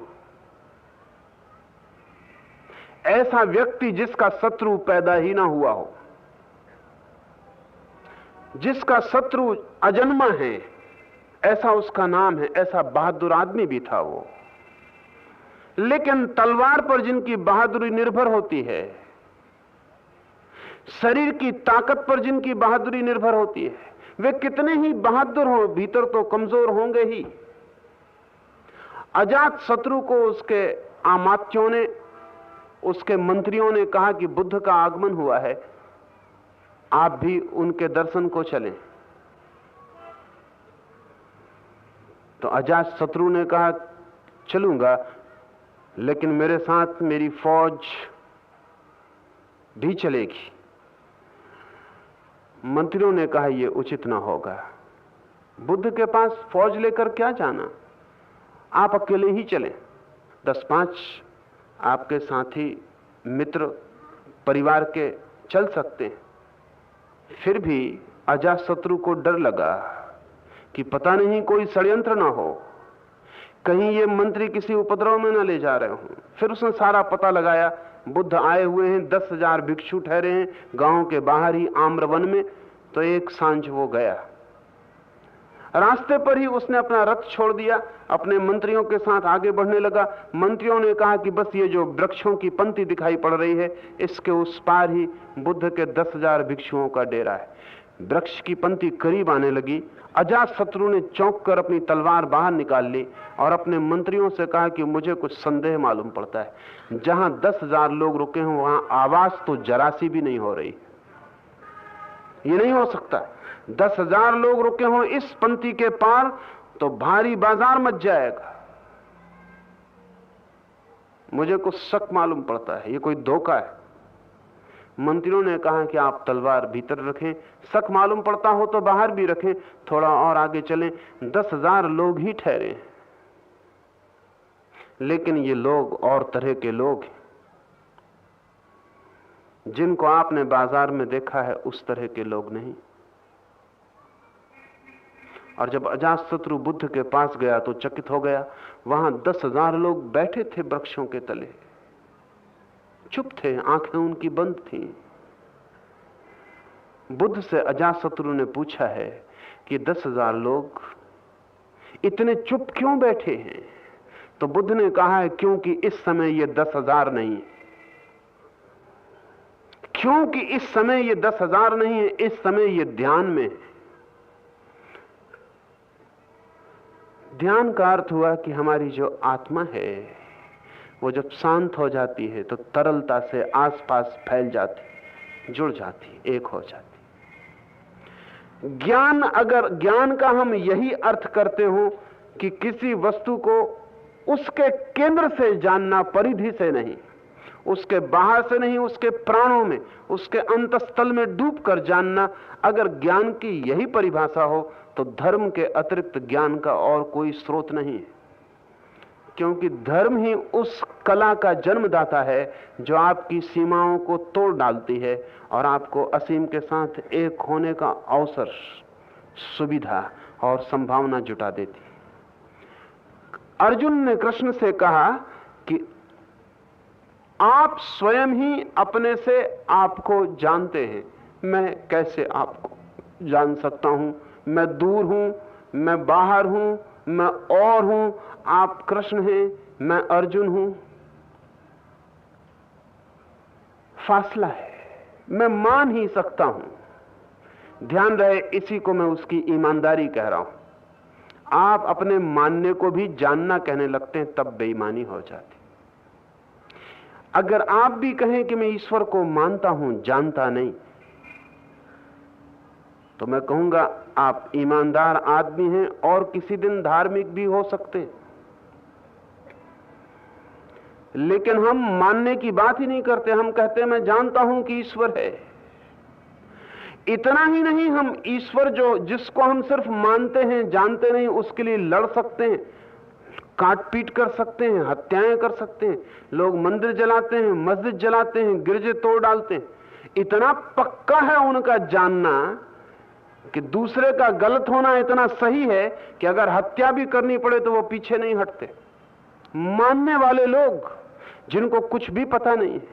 ऐसा व्यक्ति जिसका शत्रु पैदा ही ना हुआ हो, जिसका शत्रु अजन्मा है, ऐसा उसका नाम है, ऐसा बहादुर आदमी भी था वो। लेकिन तलवार पर जिनकी बहादुरी निर्भर होती है, शरीर की ताकत पर जिनकी बहादुरी निर्भर होती है, वे कितने ही बहादुर हो, भीतर तो कमजोर होंगे ही। अजात शत्रु को उसके आमात्यों ने, उसके मंत्रियों ने कहा कि बुद्ध का आगमन हुआ है, आप भी उनके दर्शन को चलें। तो अजात शत्रु ने कहा चलूंगा, लेकिन मेरे साथ मेरी फौज भी चलेगी। मंत्रियों ने कहा यह उचित ना होगा, बुद्ध के पास फौज लेकर क्या जाना, आप अकेले ही चलें। 10-5 आपके साथी मित्र परिवार के चल सकते हैं। फिर भी अजातशत्रु को डर लगा कि पता नहीं कोई षड्यंत्र ना हो, कहीं ये मंत्री किसी उपद्रव में न ले जा रहे हों। फिर उसने सारा पता लगाया, बुद्ध आए हुए हैं, 10,000 भिक्षु ठहरे हैं गांव के बाहर ही आम्रवन में। तो एक सांझ वो गया, रास्ते पर ही उसने अपना रथ छोड़ दिया, अपने मंत्रियों के साथ आगे बढ़ने लगा। मंत्रियों ने कहा कि बस ये जो वृक्षों की पंक्ति दिखाई पड़ रही है, इसके उस पार ही बुद्ध के 10,000 भिक्षुओं का डेरा है। वृक्ष की पंक्ति करीब आने लगी। अजातशत्रु ने चौंक कर अपनी तलवार बाहर निकाल ली और अपने मंत्रियों से कहा कि मुझे कुछ संदेह मालूम पड़ता है, जहां 10,000 लोग रुके हों वहां आवाज तो जरा सी भी नहीं हो रही। ये नहीं हो सकता, 10,000 लोग रुके हों इस पंक्ति के पार तो भारी बाजार मच जाएगा। मुझे कुछ शक मालूम पड़ता है, ये कोई धोखा है। मंत्रियों ने कहा कि आप तलवार भीतर रखें, शक मालूम पड़ता हो तो बाहर भी रखें, थोड़ा और आगे चलें। 10,000 लोग ही ठहरे हैं, लेकिन ये लोग और तरह के लोग हैं। जिनको आपने बाजार में देखा है उस तरह के लोग नहीं। और जब अजातशत्रु बुद्ध के पास गया तो चकित हो गया, वहां 10,000 लोग बैठे थे वृक्षों के तले, चुप थे, आंखें उनकी बंद थीं। बुद्ध से अजातशत्रु ने पूछा है कि 10,000 लोग इतने चुप क्यों बैठे हैं? तो बुद्ध ने कहा है क्योंकि इस समय ये 10,000 नहीं है। क्योंकि इस समय ये 10,000 नहीं है, इस समय ये ध्यान में है। ध्यान का अर्थ हुआ कि हमारी जो आत्मा है वो जब शांत हो जाती है तो तरलता से आसपास फैल जाती, जुड़ जाती, एक हो जाती। ज्ञान, अगर ज्ञान का हम यही अर्थ करते हो कि किसी वस्तु को उसके केंद्र से जानना, परिधि से नहीं, उसके बाहर से नहीं, उसके प्राणों में, उसके अंतस्थल में डूबकर जानना, अगर ज्ञान की यही परिभाषा हो तो धर्म के अतिरिक्त ज्ञान का और कोई स्रोत नहीं है। क्योंकि धर्म ही उस कला का जन्मदाता है जो आपकी सीमाओं को तोड़ डालती है और आपको असीम के साथ एक होने का अवसर, सुविधा और संभावना जुटा देती। अर्जुन ने कृष्ण से कहा कि आप स्वयं ही अपने से आपको जानते हैं, मैं कैसे आपको जान सकता हूं? मैं दूर हूं, मैं बाहर हूं, मैं और हूं, आप कृष्ण हैं, मैं अर्जुन हूं। फासला है, मैं मान ही सकता हूं। ध्यान रहे, इसी को मैं उसकी ईमानदारी कह रहा हूं। आप अपने मानने को भी जानना कहने लगते हैं, तब बेईमानी हो जाती। अगर आप भी कहें कि मैं ईश्वर को मानता हूं, जानता नहीं, तो मैं कहूंगा आप ईमानदार आदमी हैं और किसी दिन धार्मिक भी हो सकते हैं। लेकिन हम मानने की बात ही नहीं करते, हम कहते हैं मैं जानता हूं कि ईश्वर है। इतना ही नहीं, हम ईश्वर जिसको हम सिर्फ मानते हैं, जानते नहीं, उसके लिए लड़ सकते हैं, काट पीट कर सकते हैं, हत्याएं कर सकते हैं। लोग मंदिर जलाते हैं, मस्जिद जलाते हैं, गिरजे तोड़ डालते हैं। इतना पक्का है उनका जानना कि दूसरे का गलत होना इतना सही है कि अगर हत्या भी करनी पड़े तो वो पीछे नहीं हटते। मानने वाले लोग जिनको कुछ भी पता नहीं है,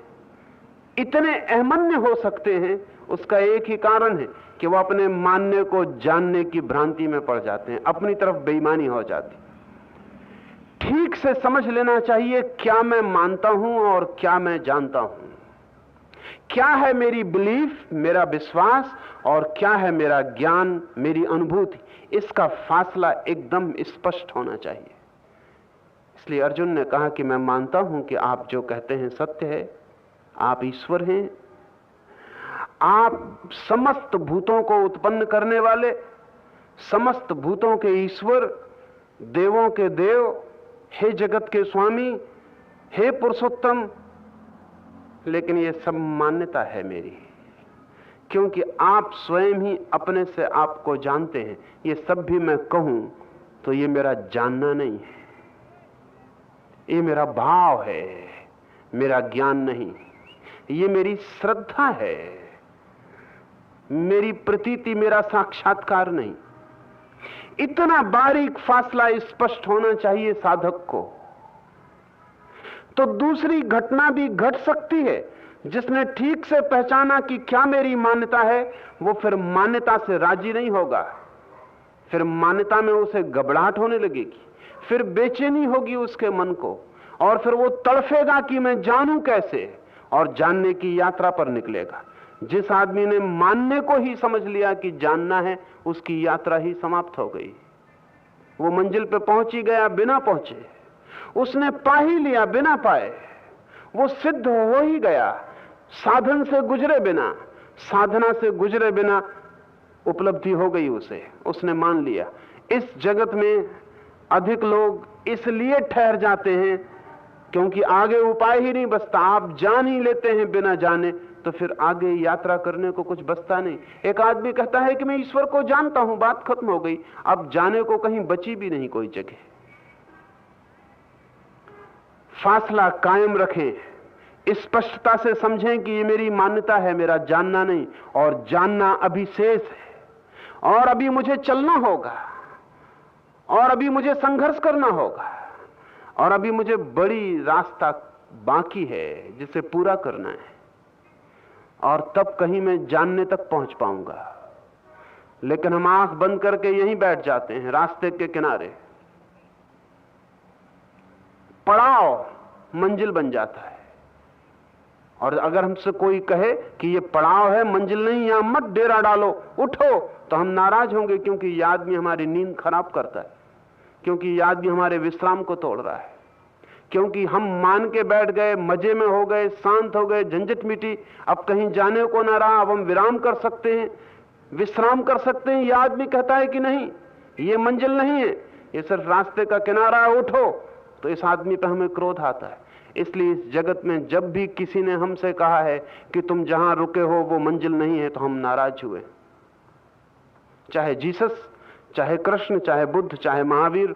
इतने अहमन्य हो सकते हैं। उसका एक ही कारण है कि वो अपने मानने को जानने की भ्रांति में पड़ जाते हैं, अपनी तरफ बेईमानी हो जाती। ठीक से समझ लेना चाहिए क्या मैं मानता हूं और क्या मैं जानता हूं, क्या है मेरी बिलीफ, मेरा विश्वास, और क्या है मेरा ज्ञान, मेरी अनुभूति। इसका फासला एकदम स्पष्ट होना चाहिए। इसलिए अर्जुन ने कहा कि मैं मानता हूं कि आप जो कहते हैं सत्य है, आप ईश्वर हैं, आप समस्त भूतों को उत्पन्न करने वाले, समस्त भूतों के ईश्वर, देवों के देव, हे जगत के स्वामी, हे पुरुषोत्तम। लेकिन ये सब मान्यता है मेरी, क्योंकि आप स्वयं ही अपने से आपको जानते हैं। ये सब भी मैं कहूं तो ये मेरा जानना नहीं है, ये मेरा भाव है, मेरा ज्ञान नहीं। ये मेरी श्रद्धा है, मेरी प्रतीति, मेरा साक्षात्कार नहीं। इतना बारीक फासला स्पष्ट होना चाहिए साधक को। तो दूसरी घटना भी घट सकती है। जिसने ठीक से पहचाना कि क्या मेरी मान्यता है, वो फिर मान्यता से राजी नहीं होगा, फिर मान्यता में उसे घबराहट होने लगेगी, फिर बेचैनी होगी उसके मन को, और फिर वो तड़फेगा कि मैं जानूं कैसे, और जानने की यात्रा पर निकलेगा। जिस आदमी ने मानने को ही समझ लिया कि जानना है, उसकी यात्रा ही समाप्त हो गई। वो मंजिल पे पहुंच ही गया बिना पहुंचे, उसने पा ही लिया बिना पाए, वो सिद्ध हो ही गया साधन से गुजरे बिना, साधना से गुजरे बिना उपलब्धि हो गई उसे, उसने मान लिया। इस जगत में अधिक लोग इसलिए ठहर जाते हैं क्योंकि आगे उपाय ही नहीं बचता। आप जान ही लेते हैं बिना जाने, तो फिर आगे यात्रा करने को कुछ बचता नहीं। एक आदमी कहता है कि मैं ईश्वर को जानता हूं, बात खत्म हो गई, अब जाने को कहीं बची भी नहीं कोई जगह। फासला कायम रखें, स्पष्टता से समझें कि ये मेरी मान्यता है, मेरा जानना नहीं, और जानना अभी शेष है, और अभी मुझे चलना होगा, और अभी मुझे संघर्ष करना होगा, और अभी मुझे बड़ी रास्ता बाकी है जिसे पूरा करना है, और तब कहीं मैं जानने तक पहुंच पाऊंगा। लेकिन हम आंख बंद करके यहीं बैठ जाते हैं रास्ते के किनारे, पड़ाव मंजिल बन जाता है। और अगर हमसे कोई कहे कि ये पड़ाव है, मंजिल नहीं, यहां मत डेरा डालो, उठो, तो हम नाराज होंगे, क्योंकि ये आदमी हमारी नींद खराब करता है, क्योंकि ये आदमी हमारे विश्राम को तोड़ रहा है, क्योंकि हम मान के बैठ गए, मजे में हो गए, शांत हो गए, झंझट मिटी, अब कहीं जाने को ना रहा, अब हम विराम कर सकते हैं, विश्राम कर सकते हैं। ये आदमी कहता है कि नहीं, ये मंजिल नहीं है, ये सिर्फ रास्ते का किनारा है, उठो, तो इस आदमी पर हमें क्रोध आता है। इसलिए इस जगत में जब भी किसी ने हमसे कहा है कि तुम जहां रुके हो वो मंजिल नहीं है, तो हम नाराज हुए। चाहे जीसस, चाहे कृष्ण, चाहे बुद्ध, चाहे महावीर,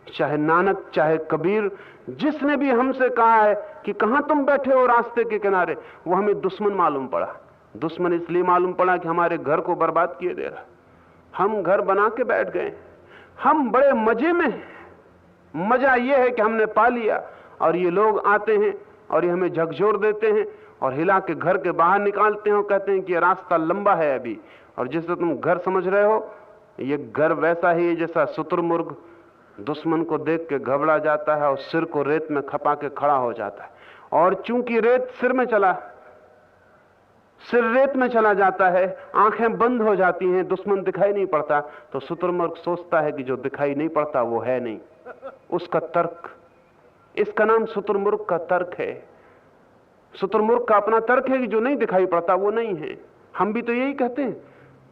चाहे नानक, चाहे कबीर, जिसने भी हमसे कहा है कि कहां तुम बैठे हो रास्ते के किनारे, वो हमें दुश्मन मालूम पड़ा। दुश्मन इसलिए मालूम पड़ा कि हमारे घर को बर्बाद किए दे रहा। हम घर बना के बैठ गए, हम बड़े मजे में हैं। मजा यह है कि हमने पा लिया, और ये लोग आते हैं और ये हमें झकझोर देते हैं और हिला के घर के बाहर निकालते हैं और कहते हैं कि ये रास्ता लंबा है अभी, और जिसे तुम घर समझ रहे हो, ये घर वैसा ही है जैसा शुतुरमुर्ग दुश्मन को देख के घबरा जाता है और सिर को रेत में खपा के खड़ा हो जाता है। और चूंकि रेत सिर रेत में चला जाता है, आंखें बंद हो जाती हैं, दुश्मन दिखाई नहीं पड़ता, तो शुतुरमुर्ग सोचता है कि जो दिखाई नहीं पड़ता वो है नहीं। उसका तर्क, इसका नाम शुतुरमुर्ग का तर्क है। शुतुरमुर्ग का अपना तर्क है कि जो नहीं दिखाई पड़ता वो नहीं है। हम भी तो यही कहते हैं,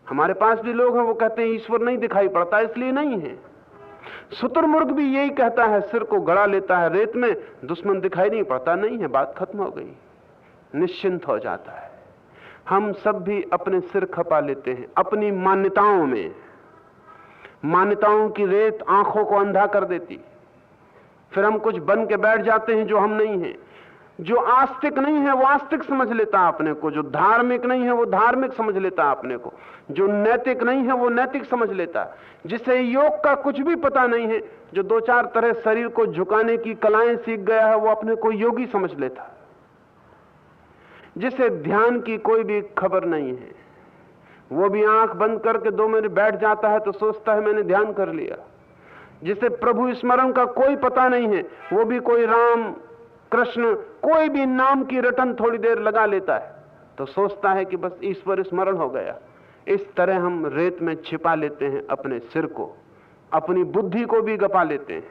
हमारे पास भी लोग हैं वो कहते हैं ईश्वर नहीं दिखाई पड़ता इसलिए नहीं है। शुतुरमुर्ग भी यही कहता है, सिर को गड़ा लेता है रेत में, दुश्मन दिखाई नहीं पड़ता, नहीं है, बात खत्म हो गई, निश्चिंत हो जाता है। हम सब भी अपने सिर खपा लेते हैं अपनी मान्यताओं में। मान्यताओं की रेत आंखों को अंधा कर देती, फिर हम कुछ बन के बैठ जाते हैं जो हम नहीं हैं। जो आस्तिक नहीं है वो आस्तिक समझ लेता अपने को, जो धार्मिक नहीं है वो धार्मिक समझ लेता अपने को, जो नैतिक नहीं है वो नैतिक समझ लेता, जिसे योग का कुछ भी पता नहीं है, जो दो चार तरह शरीर को झुकाने की कलाएं सीख गया है, वो अपने को योगी समझ लेता, जिसे ध्यान की कोई भी खबर नहीं है वो भी आंख बंद करके 2 मिनट बैठ जाता है तो सोचता है मैंने ध्यान कर लिया। जिसे प्रभु स्मरण का कोई पता नहीं है, वो भी कोई राम कृष्ण कोई भी नाम की रटन थोड़ी देर लगा लेता है तो सोचता है कि बस ईश्वर स्मरण हो गया। इस तरह हम रेत में छिपा लेते हैं अपने सिर को, अपनी बुद्धि को भी गपा लेते हैं,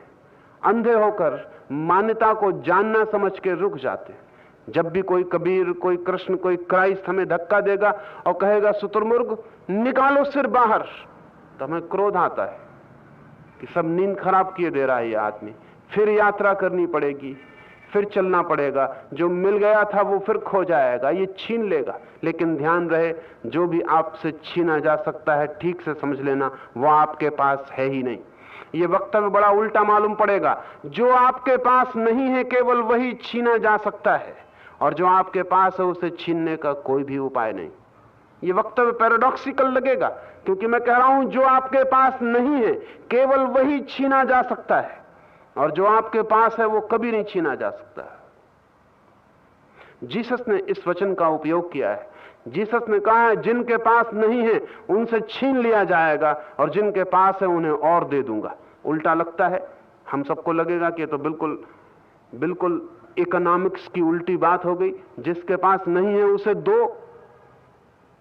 अंधे होकर मान्यता को जानना समझ के रुक जाते हैं। जब भी कोई कबीर, कोई कृष्ण, कोई क्राइस्ट हमें धक्का देगा और कहेगा शुतुरमुर्ग निकालो सिर बाहर, तो हमें क्रोध आता है कि सब नींद खराब किए दे रहा है ये आदमी। फिर यात्रा करनी पड़ेगी, फिर चलना पड़ेगा, जो मिल गया था वो फिर खो जाएगा, ये छीन लेगा। लेकिन ध्यान रहे, जो भी आपसे छीना जा सकता है ठीक से समझ लेना वो आपके पास है ही नहीं। ये वक्तव्य बड़ा उल्टा मालूम पड़ेगा। जो आपके पास नहीं है केवल वही छीना जा सकता है, और जो आपके पास है उसे छीनने का कोई भी उपाय नहीं। ये वक्तव्य पैराडॉक्सिकल लगेगा, क्योंकि मैं कह रहा हूं जो आपके पास नहीं है केवल वही छीना जा सकता है, और जो आपके पास है वो कभी नहीं छीना जा सकता। जीसस ने इस वचन का उपयोग किया है। जीसस ने कहा है जिनके पास नहीं है उनसे छीन लिया जाएगा, और जिनके पास है उन्हें और दे दूंगा। उल्टा लगता है, हम सबको लगेगा कि तो बिल्कुल बिल्कुल इकोनॉमिक्स की उल्टी बात हो गई। जिसके पास नहीं है उसे दो,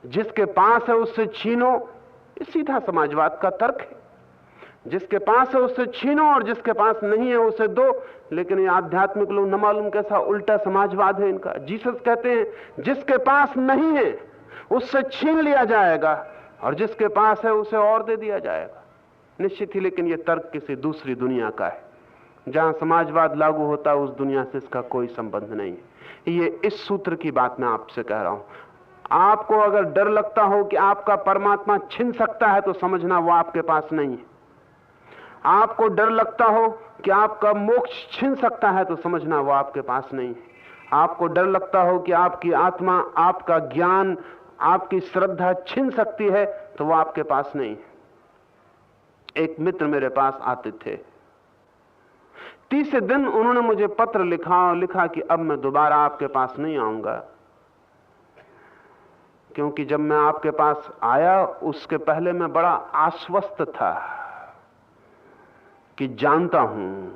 जिसके पास है उससे छीनो। ये सीधा समाजवाद का तर्क है। जिसके पास है उससे छीनो और जिसके पास नहीं है उसे दो। लेकिन ये आध्यात्मिक लोग न मालूम कैसा उल्टा समाजवाद है इनका। जीसस कहते हैं जिसके पास नहीं है उससे छीन लिया जाएगा, और जिसके पास है उसे और दे दिया जाएगा। निश्चित ही, लेकिन यह तर्क किसी दूसरी दुनिया का है। जहां समाजवाद लागू होता है उस दुनिया से इसका कोई संबंध नहीं है। ये इस सूत्र की बात मैं आपसे कह रहा हूं। आपको अगर डर लगता हो कि आपका परमात्मा छिन सकता है तो समझना वो आपके पास नहीं है। आपको डर लगता हो कि आपका मोक्ष छिन सकता है तो समझना वो आपके पास नहीं है। आपको डर लगता हो कि आपकी आत्मा, आपका ज्ञान, आपकी श्रद्धा छिन सकती है तो वो आपके पास नहीं है। एक मित्र मेरे पास आते थे, तीसरे दिन उन्होंने मुझे पत्र लिखा कि अब मैं दोबारा आपके पास नहीं आऊंगा, क्योंकि जब मैं आपके पास आया उसके पहले मैं बड़ा आश्वस्त था कि जानता हूं,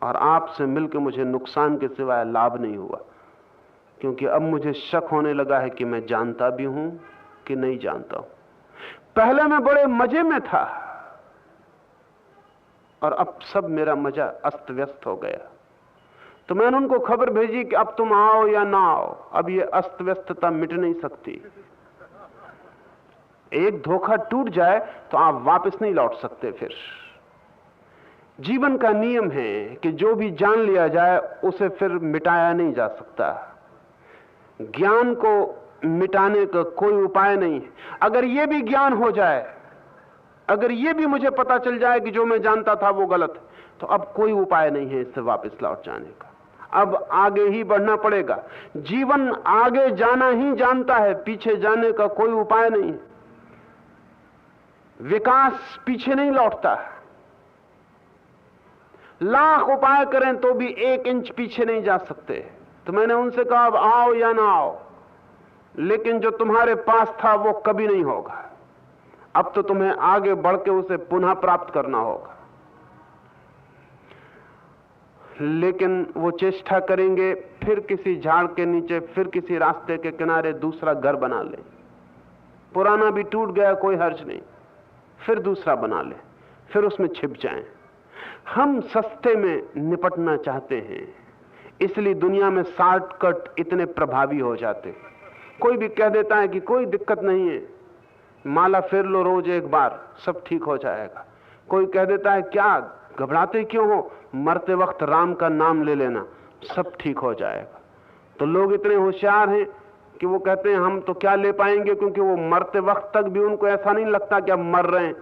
और आपसे मिलकर मुझे नुकसान के सिवाय लाभ नहीं हुआ, क्योंकि अब मुझे शक होने लगा है कि मैं जानता भी हूं कि नहीं जानता हूं। पहले मैं बड़े मजे में था और अब सब मेरा मजा अस्त व्यस्त हो गया। तो मैंने उनको खबर भेजी कि अब तुम आओ या ना आओ, अब ये अस्त व्यस्तता मिट नहीं सकती। एक धोखा टूट जाए तो आप वापस नहीं लौट सकते। फिर जीवन का नियम है कि जो भी जान लिया जाए उसे फिर मिटाया नहीं जा सकता। ज्ञान को मिटाने का कोई उपाय नहीं। अगर यह भी ज्ञान हो जाए, अगर यह भी मुझे पता चल जाए कि जो मैं जानता था वो गलत है, तो अब कोई उपाय नहीं है इससे वापस लौट जाने का। अब आगे ही बढ़ना पड़ेगा। जीवन आगे जाना ही जानता है, पीछे जाने का कोई उपाय नहीं। विकास पीछे नहीं लौटता। लाख उपाय करें तो भी 1 इंच पीछे नहीं जा सकते। तो मैंने उनसे कहा अब आओ या ना आओ, लेकिन जो तुम्हारे पास था वो कभी नहीं होगा। अब तो तुम्हें आगे बढ़ के उसे पुनः प्राप्त करना होगा। लेकिन वो चेष्टा करेंगे फिर किसी झाड़ के नीचे, फिर किसी रास्ते के किनारे दूसरा घर बना ले। पुराना भी टूट गया, कोई हर्ज नहीं, फिर दूसरा बना ले, फिर उसमें छिप जाएं। हम सस्ते में निपटना चाहते हैं, इसलिए दुनिया में शॉर्टकट इतने प्रभावी हो जाते। कोई भी कह देता है कि कोई दिक्कत नहीं है, माला फेर लो रोज 1 बार, सब ठीक हो जाएगा। कोई कह देता है क्या घबराते क्यों हो, मरते वक्त राम का नाम ले लेना, सब ठीक हो जाएगा। तो लोग इतने होशियार हैं कि वो कहते हैं हम तो क्या ले पाएंगे, क्योंकि वो मरते वक्त तक भी उनको ऐसा नहीं लगता कि अब मर रहे हैं।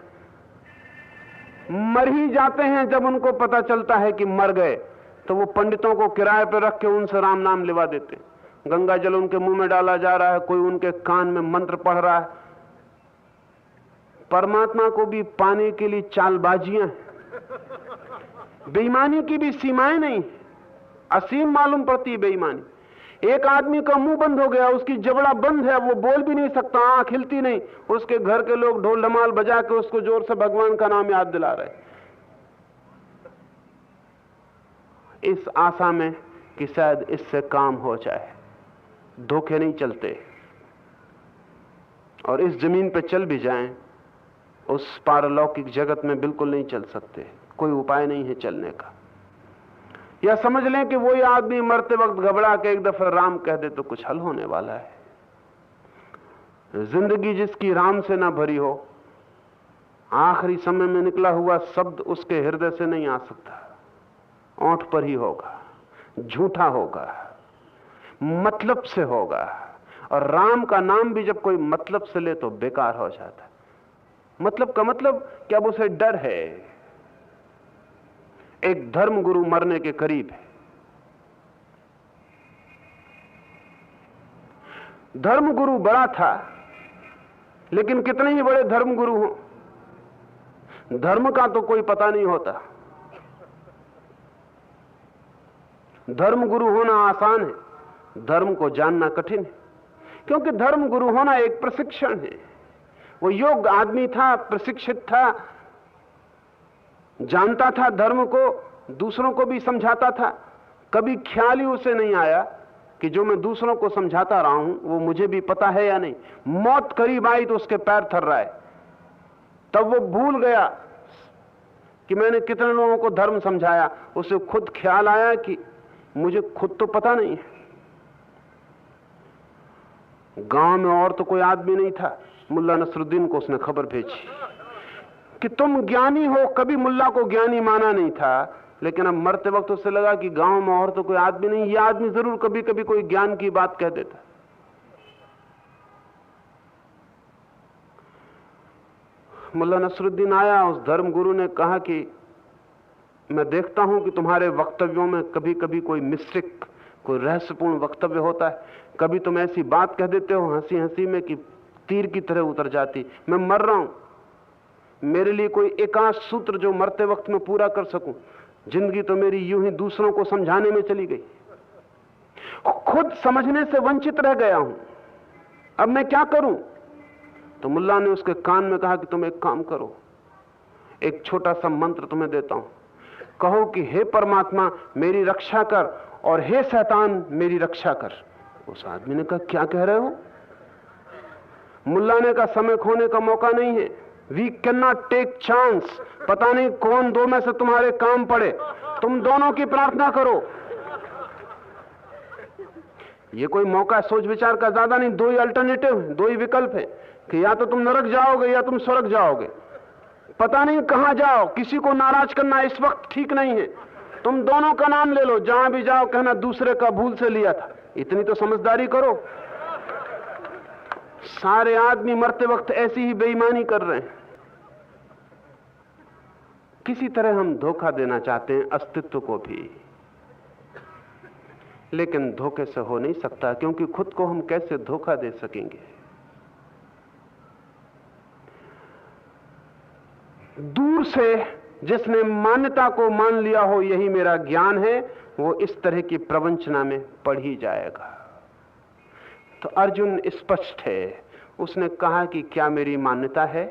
मर ही जाते हैं जब उनको पता चलता है कि मर गए, तो वो पंडितों को किराए पर रख के उनसे राम नाम लिवा देते। गंगा जल उनके मुंह में डाला जा रहा है, कोई उनके कान में मंत्र पढ़ रहा है। परमात्मा को भी पाने के लिए चालबाजियां हैं। बेईमानी की भी सीमाएं नहीं, असीम मालूम पड़ती है बेईमानी। एक आदमी का मुंह बंद हो गया, उसकी जबड़ा बंद है, वो बोल भी नहीं सकता, आंख हिलती नहीं, उसके घर के लोग ढोल ढमाल बजा के उसको जोर से भगवान का नाम याद दिला रहे, इस आशा में कि शायद इससे काम हो जाए। धोखे नहीं चलते, और इस जमीन पे चल भी जाएं, उस पारलौकिक जगत में बिल्कुल नहीं चल सकते, कोई उपाय नहीं है चलने का। या समझ लें कि वही आदमी मरते वक्त घबरा के एक दफा राम कह दे तो कुछ हल होने वाला है। जिंदगी जिसकी राम से ना भरी हो, आखिरी समय में निकला हुआ शब्द उसके हृदय से नहीं आ सकता, ओंठ पर ही होगा, झूठा होगा, मतलब से होगा। और राम का नाम भी जब कोई मतलब से ले तो बेकार हो जाता है। मतलब का मतलब कि अब उसे डर है। एक धर्मगुरु मरने के करीब है। धर्मगुरु बड़ा था, लेकिन कितने ही बड़े धर्मगुरु हो, धर्म का तो कोई पता नहीं होता। धर्मगुरु होना आसान है, धर्म को जानना कठिन है, क्योंकि धर्मगुरु होना एक प्रशिक्षण है। वो योग्य आदमी था, प्रशिक्षित था, जानता था धर्म को, दूसरों को भी समझाता था। कभी ख्याल ही उसे नहीं आया कि जो मैं दूसरों को समझाता रहा हूं वो मुझे भी पता है या नहीं। मौत करीब आई तो उसके पैर थर रहा है, तब वो भूल गया कि मैंने कितने लोगों को धर्म समझाया। उसे खुद ख्याल आया कि मुझे खुद तो पता नहीं है। गांव में और तो कोई आदमी नहीं था। मुल्ला नसरुद्दीन को उसने खबर भेजी कि तुम ज्ञानी हो। कभी मुल्ला को ज्ञानी माना नहीं था, लेकिन अब मरते वक्त उसे लगा कि गांव में और तो कोई आदमी नहीं, यह आदमी जरूर कभी कभी कोई ज्ञान की बात कह देता। मुल्ला नसरुद्दीन आया, उस धर्मगुरु ने कहा कि मैं देखता हूं कि तुम्हारे वक्तव्यों में कभी कभी कोई मिस्टिक, कोई रहस्यपूर्ण वक्तव्य होता है। कभी तुम ऐसी बात कह देते हो हंसी हंसी में कि तीर की तरह उतर जाती। मैं मर रहा हूं, मेरे लिए कोई एकांश सूत्र जो मरते वक्त में पूरा कर सकूं। जिंदगी तो मेरी यूं ही दूसरों को समझाने में चली गई, खुद समझने से वंचित रह गया हूं। अब मैं क्या करूं? तो मुल्ला ने उसके कान में कहा कि तुम एक काम करो, एक छोटा सा मंत्र तुम्हें देता हूं। कहो कि हे परमात्मा मेरी रक्षा कर, और हे शैतान मेरी रक्षा कर। उस आदमी ने कहा क्या कह रहे हो? मुल्ला ने कहा समय खोने का मौका नहीं है, we can not take chance. पता नहीं कौन दो में से तुम्हारे काम पड़े, तुम दोनों की प्रार्थना करो। ये कोई मौका सोच विचार का ज्यादा नहीं, दो ही अल्टरनेटिव, दो ही विकल्प है कि या तो तुम नरक जाओगे या तुम स्वर्ग जाओगे। पता नहीं कहां जाओ, किसी को नाराज करना इस वक्त ठीक नहीं है। तुम दोनों का नाम ले लो, जहां भी जाओ कहना दूसरे का भूल से लिया था। इतनी तो समझदारी करो। सारे आदमी मरते वक्त ऐसी ही बेईमानी कर रहे हैं। किसी तरह हम धोखा देना चाहते हैं अस्तित्व को भी, लेकिन धोखे से हो नहीं सकता, क्योंकि खुद को हम कैसे धोखा दे सकेंगे? दूर से जिसने मान्यता को मान लिया हो यही मेरा ज्ञान है, वो इस तरह की प्रवंचना में पड़ ही जाएगा। तो अर्जुन स्पष्ट है, उसने कहा कि क्या मेरी मान्यता है,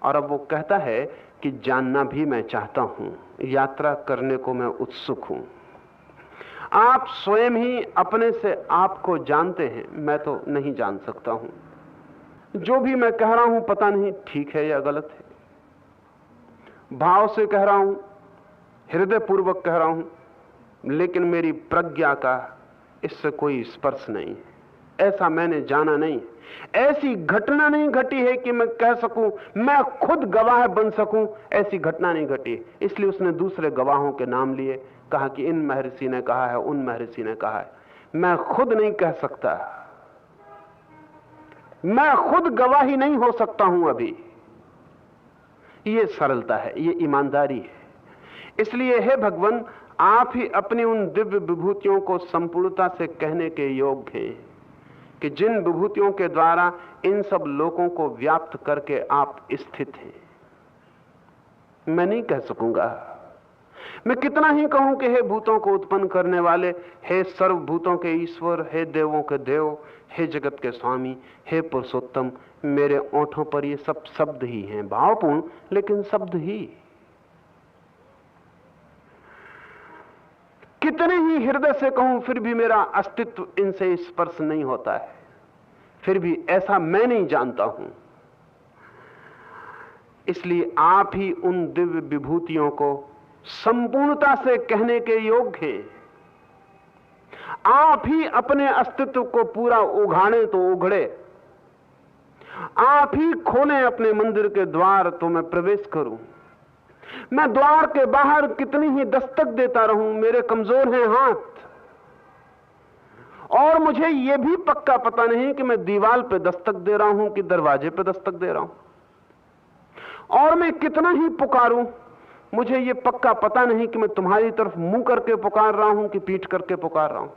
और अब वो कहता है कि जानना भी मैं चाहता हूं, यात्रा करने को मैं उत्सुक हूं। आप स्वयं ही अपने से आपको जानते हैं, मैं तो नहीं जान सकता हूं। जो भी मैं कह रहा हूं पता नहीं ठीक है या गलत है। भाव से कह रहा हूं, हृदय पूर्वक कह रहा हूं, लेकिन मेरी प्रज्ञा का इससे कोई स्पर्श नहीं है। ऐसा मैंने जाना नहीं, ऐसी घटना नहीं घटी है कि मैं कह सकूं, मैं खुद गवाह बन सकूं, ऐसी घटना नहीं घटी। इसलिए उसने दूसरे गवाहों के नाम लिए, कहा कि इन महर्षि ने कहा है, उन महर्षि ने कहा है। मैं खुद नहीं कह सकता, मैं खुद गवाही नहीं हो सकता हूं अभी। ये सरलता है, ये ईमानदारी है। इसलिए हे भगवान, आप ही अपनी उन दिव्य विभूतियों को संपूर्णता से कहने के योग्य हैं कि जिन विभूतियों के द्वारा इन सब लोगों को व्याप्त करके आप स्थित हैं। मैं नहीं कह सकूंगा, मैं कितना ही कहूं कि हे भूतों को उत्पन्न करने वाले, हे सर्वभूतों के ईश्वर, हे देवों के देव, हे जगत के स्वामी, हे पुरुषोत्तम, मेरे ओंठों पर ये सब शब्द ही हैं, भावपूर्ण लेकिन शब्द ही। कितने ही हृदय से कहूं फिर भी मेरा अस्तित्व इनसे स्पर्श नहीं होता है, फिर भी ऐसा मैं नहीं जानता हूं। इसलिए आप ही उन दिव्य विभूतियों को संपूर्णता से कहने के योग्य हैं। आप ही अपने अस्तित्व को पूरा उघाड़े तो उघड़े, आप ही खोलें अपने मंदिर के द्वार तो मैं प्रवेश करूं। मैं द्वार के बाहर कितनी ही दस्तक देता रहूं, मेरे कमजोर हैं हाथ, और मुझे यह भी पक्का पता नहीं कि मैं दीवार पे दस्तक दे रहा हूं कि दरवाजे पे दस्तक दे रहा हूं। और मैं कितना ही पुकारूं, मुझे यह पक्का पता नहीं कि मैं तुम्हारी तरफ मुंह करके पुकार रहा हूं कि पीठ करके पुकार रहा हूं।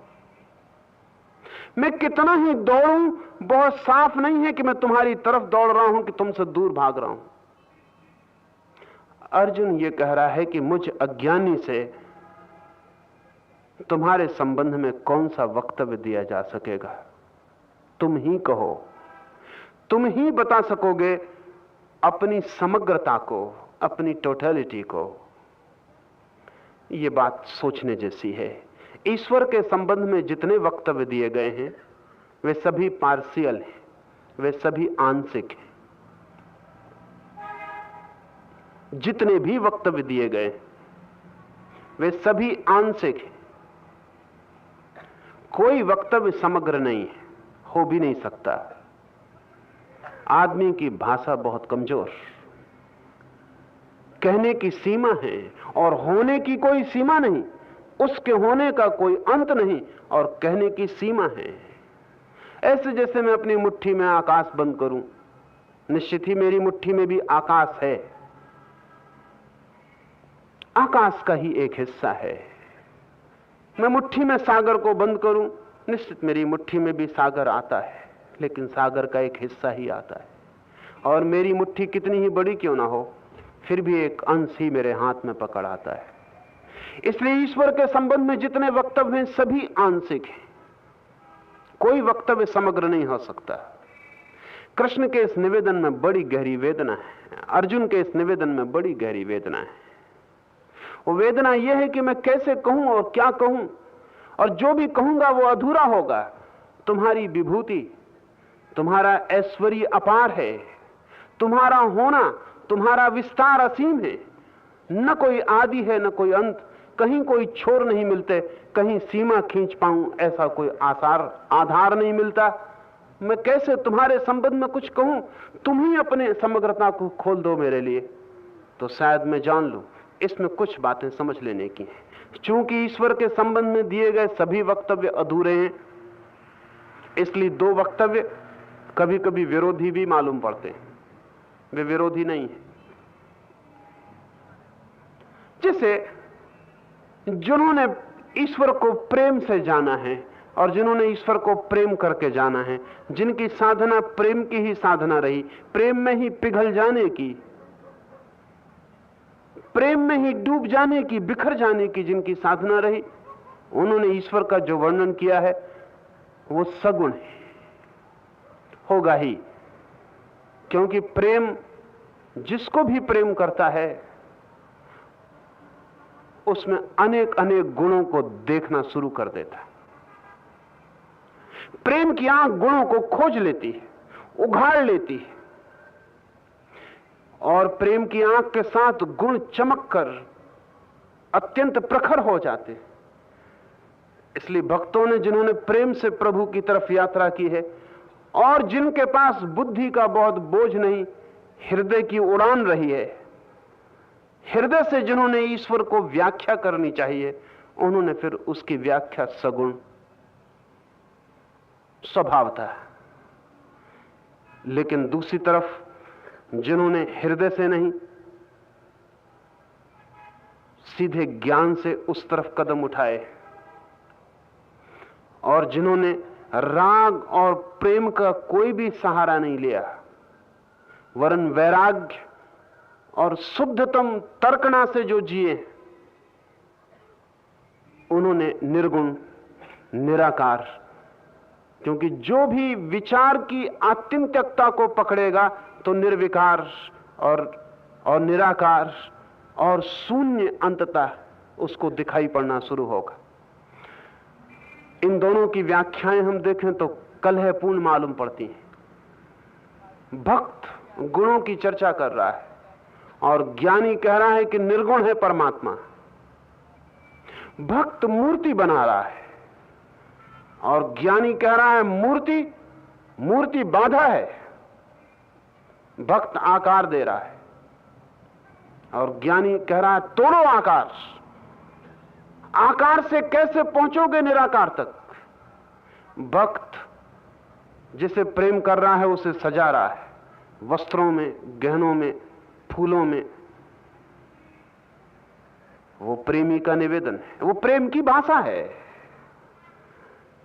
मैं कितना ही दौड़ूं, बहुत साफ नहीं है कि मैं तुम्हारी तरफ दौड़ रहा हूं कि तुमसे दूर भाग रहा हूं। अर्जुन ये कह रहा है कि मुझ अज्ञानी से तुम्हारे संबंध में कौन सा वक्तव्य दिया जा सकेगा? तुम ही कहो, तुम ही बता सकोगे अपनी समग्रता को, अपनी टोटलिटी को। यह बात सोचने जैसी है। ईश्वर के संबंध में जितने वक्तव्य दिए गए हैं वे सभी पार्शियल हैं, वे सभी आंशिक हैं। जितने भी वक्तव्य दिए गए वे सभी आंशिक हैं। कोई वक्तव्य समग्र नहीं है, हो भी नहीं सकता। आदमी की भाषा बहुत कमजोर, कहने की सीमा है और होने की कोई सीमा नहीं, उसके होने का कोई अंत नहीं और कहने की सीमा है। ऐसे जैसे मैं अपनी मुट्ठी में आकाश बंद करूं, निश्चित ही मेरी मुट्ठी में भी आकाश है, आकाश का ही एक हिस्सा है। मैं मुट्ठी में सागर को बंद करूं, निश्चित मेरी मुट्ठी में भी सागर आता है, लेकिन सागर का एक हिस्सा ही आता है। और मेरी मुट्ठी कितनी ही बड़ी क्यों ना हो, फिर भी एक अंश ही मेरे हाथ में पकड़ आता है। इसलिए ईश्वर के संबंध में जितने वक्तव्य हैं सभी आंशिक हैं, कोई वक्तव्य समग्र नहीं हो सकता। कृष्ण के इस निवेदन में बड़ी गहरी वेदना है, अर्जुन के इस निवेदन में बड़ी गहरी वेदना है। वो वेदना यह है कि मैं कैसे कहूं और क्या कहूं, और जो भी कहूंगा वो अधूरा होगा। तुम्हारी विभूति, तुम्हारा ऐश्वर्य अपार है, तुम्हारा होना, तुम्हारा विस्तार असीम है, न कोई आदि है न कोई अंत, कहीं कोई छोर नहीं मिलते, कहीं सीमा खींच पाऊं ऐसा कोई आधार नहीं मिलता। मैं कैसे तुम्हारे संबंध में कुछ कहूं? तुम ही अपने समग्रता को खोल दो मेरे लिए, तो शायद मैं जान लूं। इसमें कुछ बातें समझ लेने की हैं। चूंकि ईश्वर के संबंध में दिए गए सभी वक्तव्य अधूरे हैं, इसलिए दो वक्तव्य कभी कभी विरोधी भी मालूम पड़ते हैं। वे विरोधी नहीं है। जैसे जिन्होंने ईश्वर को प्रेम से जाना है और जिन्होंने ईश्वर को प्रेम करके जाना है, जिनकी साधना प्रेम की ही साधना रही, प्रेम में ही पिघल जाने की, प्रेम में ही डूब जाने की, बिखर जाने की जिनकी साधना रही, उन्होंने ईश्वर का जो वर्णन किया है वो सगुण है, होगा ही। क्योंकि प्रेम जिसको भी प्रेम करता है उसमें अनेक अनेक गुणों को देखना शुरू कर देता है। प्रेम की आंख गुणों को खोज लेती है, उघाड़ लेती है, और प्रेम की आंख के साथ गुण चमककर अत्यंत प्रखर हो जाते। इसलिए भक्तों ने, जिन्होंने प्रेम से प्रभु की तरफ यात्रा की है और जिनके पास बुद्धि का बहुत बोझ नहीं, हृदय की उड़ान रही है, हृदय से जिन्होंने ईश्वर को व्याख्या करनी चाहिए, उन्होंने फिर उसकी व्याख्या सगुण स्वभावतः। लेकिन दूसरी तरफ जिन्होंने हृदय से नहीं, सीधे ज्ञान से उस तरफ कदम उठाए, और जिन्होंने राग और प्रेम का कोई भी सहारा नहीं लिया, वरन वैराग्य और शुद्धतम तर्कना से जो जिए, उन्होंने निर्गुण, निराकार, क्योंकि जो भी विचार की आत्यंतिकता को पकड़ेगा तो निर्विकार और निराकार और शून्य अंततः उसको दिखाई पड़ना शुरू होगा। इन दोनों की व्याख्याएं हम देखें तो कलहपूर्ण मालूम पड़ती हैं। भक्त गुणों की चर्चा कर रहा है और ज्ञानी कह रहा है कि निर्गुण है परमात्मा। भक्त मूर्ति बना रहा है और ज्ञानी कह रहा है मूर्ति बाधा है। भक्त आकार दे रहा है और ज्ञानी कह रहा है तोड़ो आकार। आकार से कैसे पहुंचोगे निराकार तक? भक्त जिसे प्रेम कर रहा है उसे सजा रहा है, वस्त्रों में, गहनों में, फूलों में। वो प्रेमी का निवेदन है, वो प्रेम की भाषा है।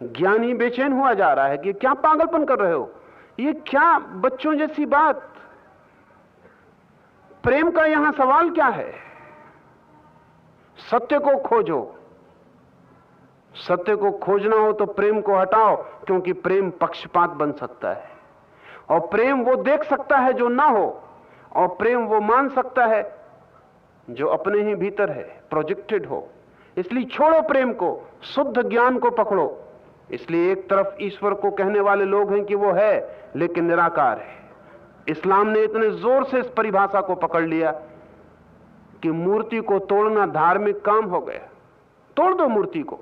ज्ञानी बेचैन हुआ जा रहा है कि क्या पागलपन कर रहे हो, ये क्या बच्चों जैसी बात। प्रेम का यहां सवाल क्या है? सत्य को खोजो। सत्य को खोजना हो तो प्रेम को हटाओ, क्योंकि प्रेम पक्षपात बन सकता है और प्रेम वो देख सकता है जो ना हो, और प्रेम वो मान सकता है जो अपने ही भीतर है, प्रोजेक्टेड हो। इसलिए छोड़ो प्रेम को, शुद्ध ज्ञान को पकड़ो। इसलिए एक तरफ ईश्वर को कहने वाले लोग हैं कि वो है लेकिन निराकार है। इस्लाम ने इतने जोर से इस परिभाषा को पकड़ लिया कि मूर्ति को तोड़ना धार्मिक काम हो गया। तोड़ दो मूर्ति को,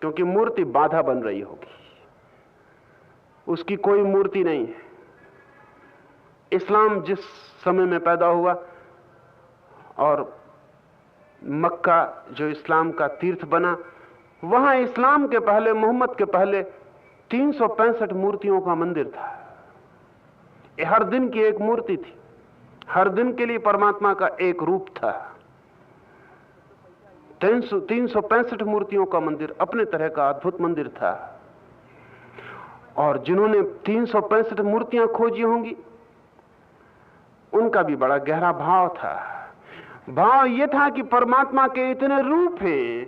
क्योंकि मूर्ति बाधा बन रही होगी, उसकी कोई मूर्ति नहीं है। इस्लाम जिस समय में पैदा हुआ और मक्का जो इस्लाम का तीर्थ बना, वहां इस्लाम के पहले, मोहम्मद के पहले 365 मूर्तियों का मंदिर था। हर दिन की एक मूर्ति थी, हर दिन के लिए परमात्मा का एक रूप था। 365 मूर्तियों का मंदिर अपने तरह का अद्भुत मंदिर था। और जिन्होंने 365 मूर्तियां खोजी होंगी उनका भी बड़ा गहरा भाव था। भाव यह था कि परमात्मा के इतने रूप हैं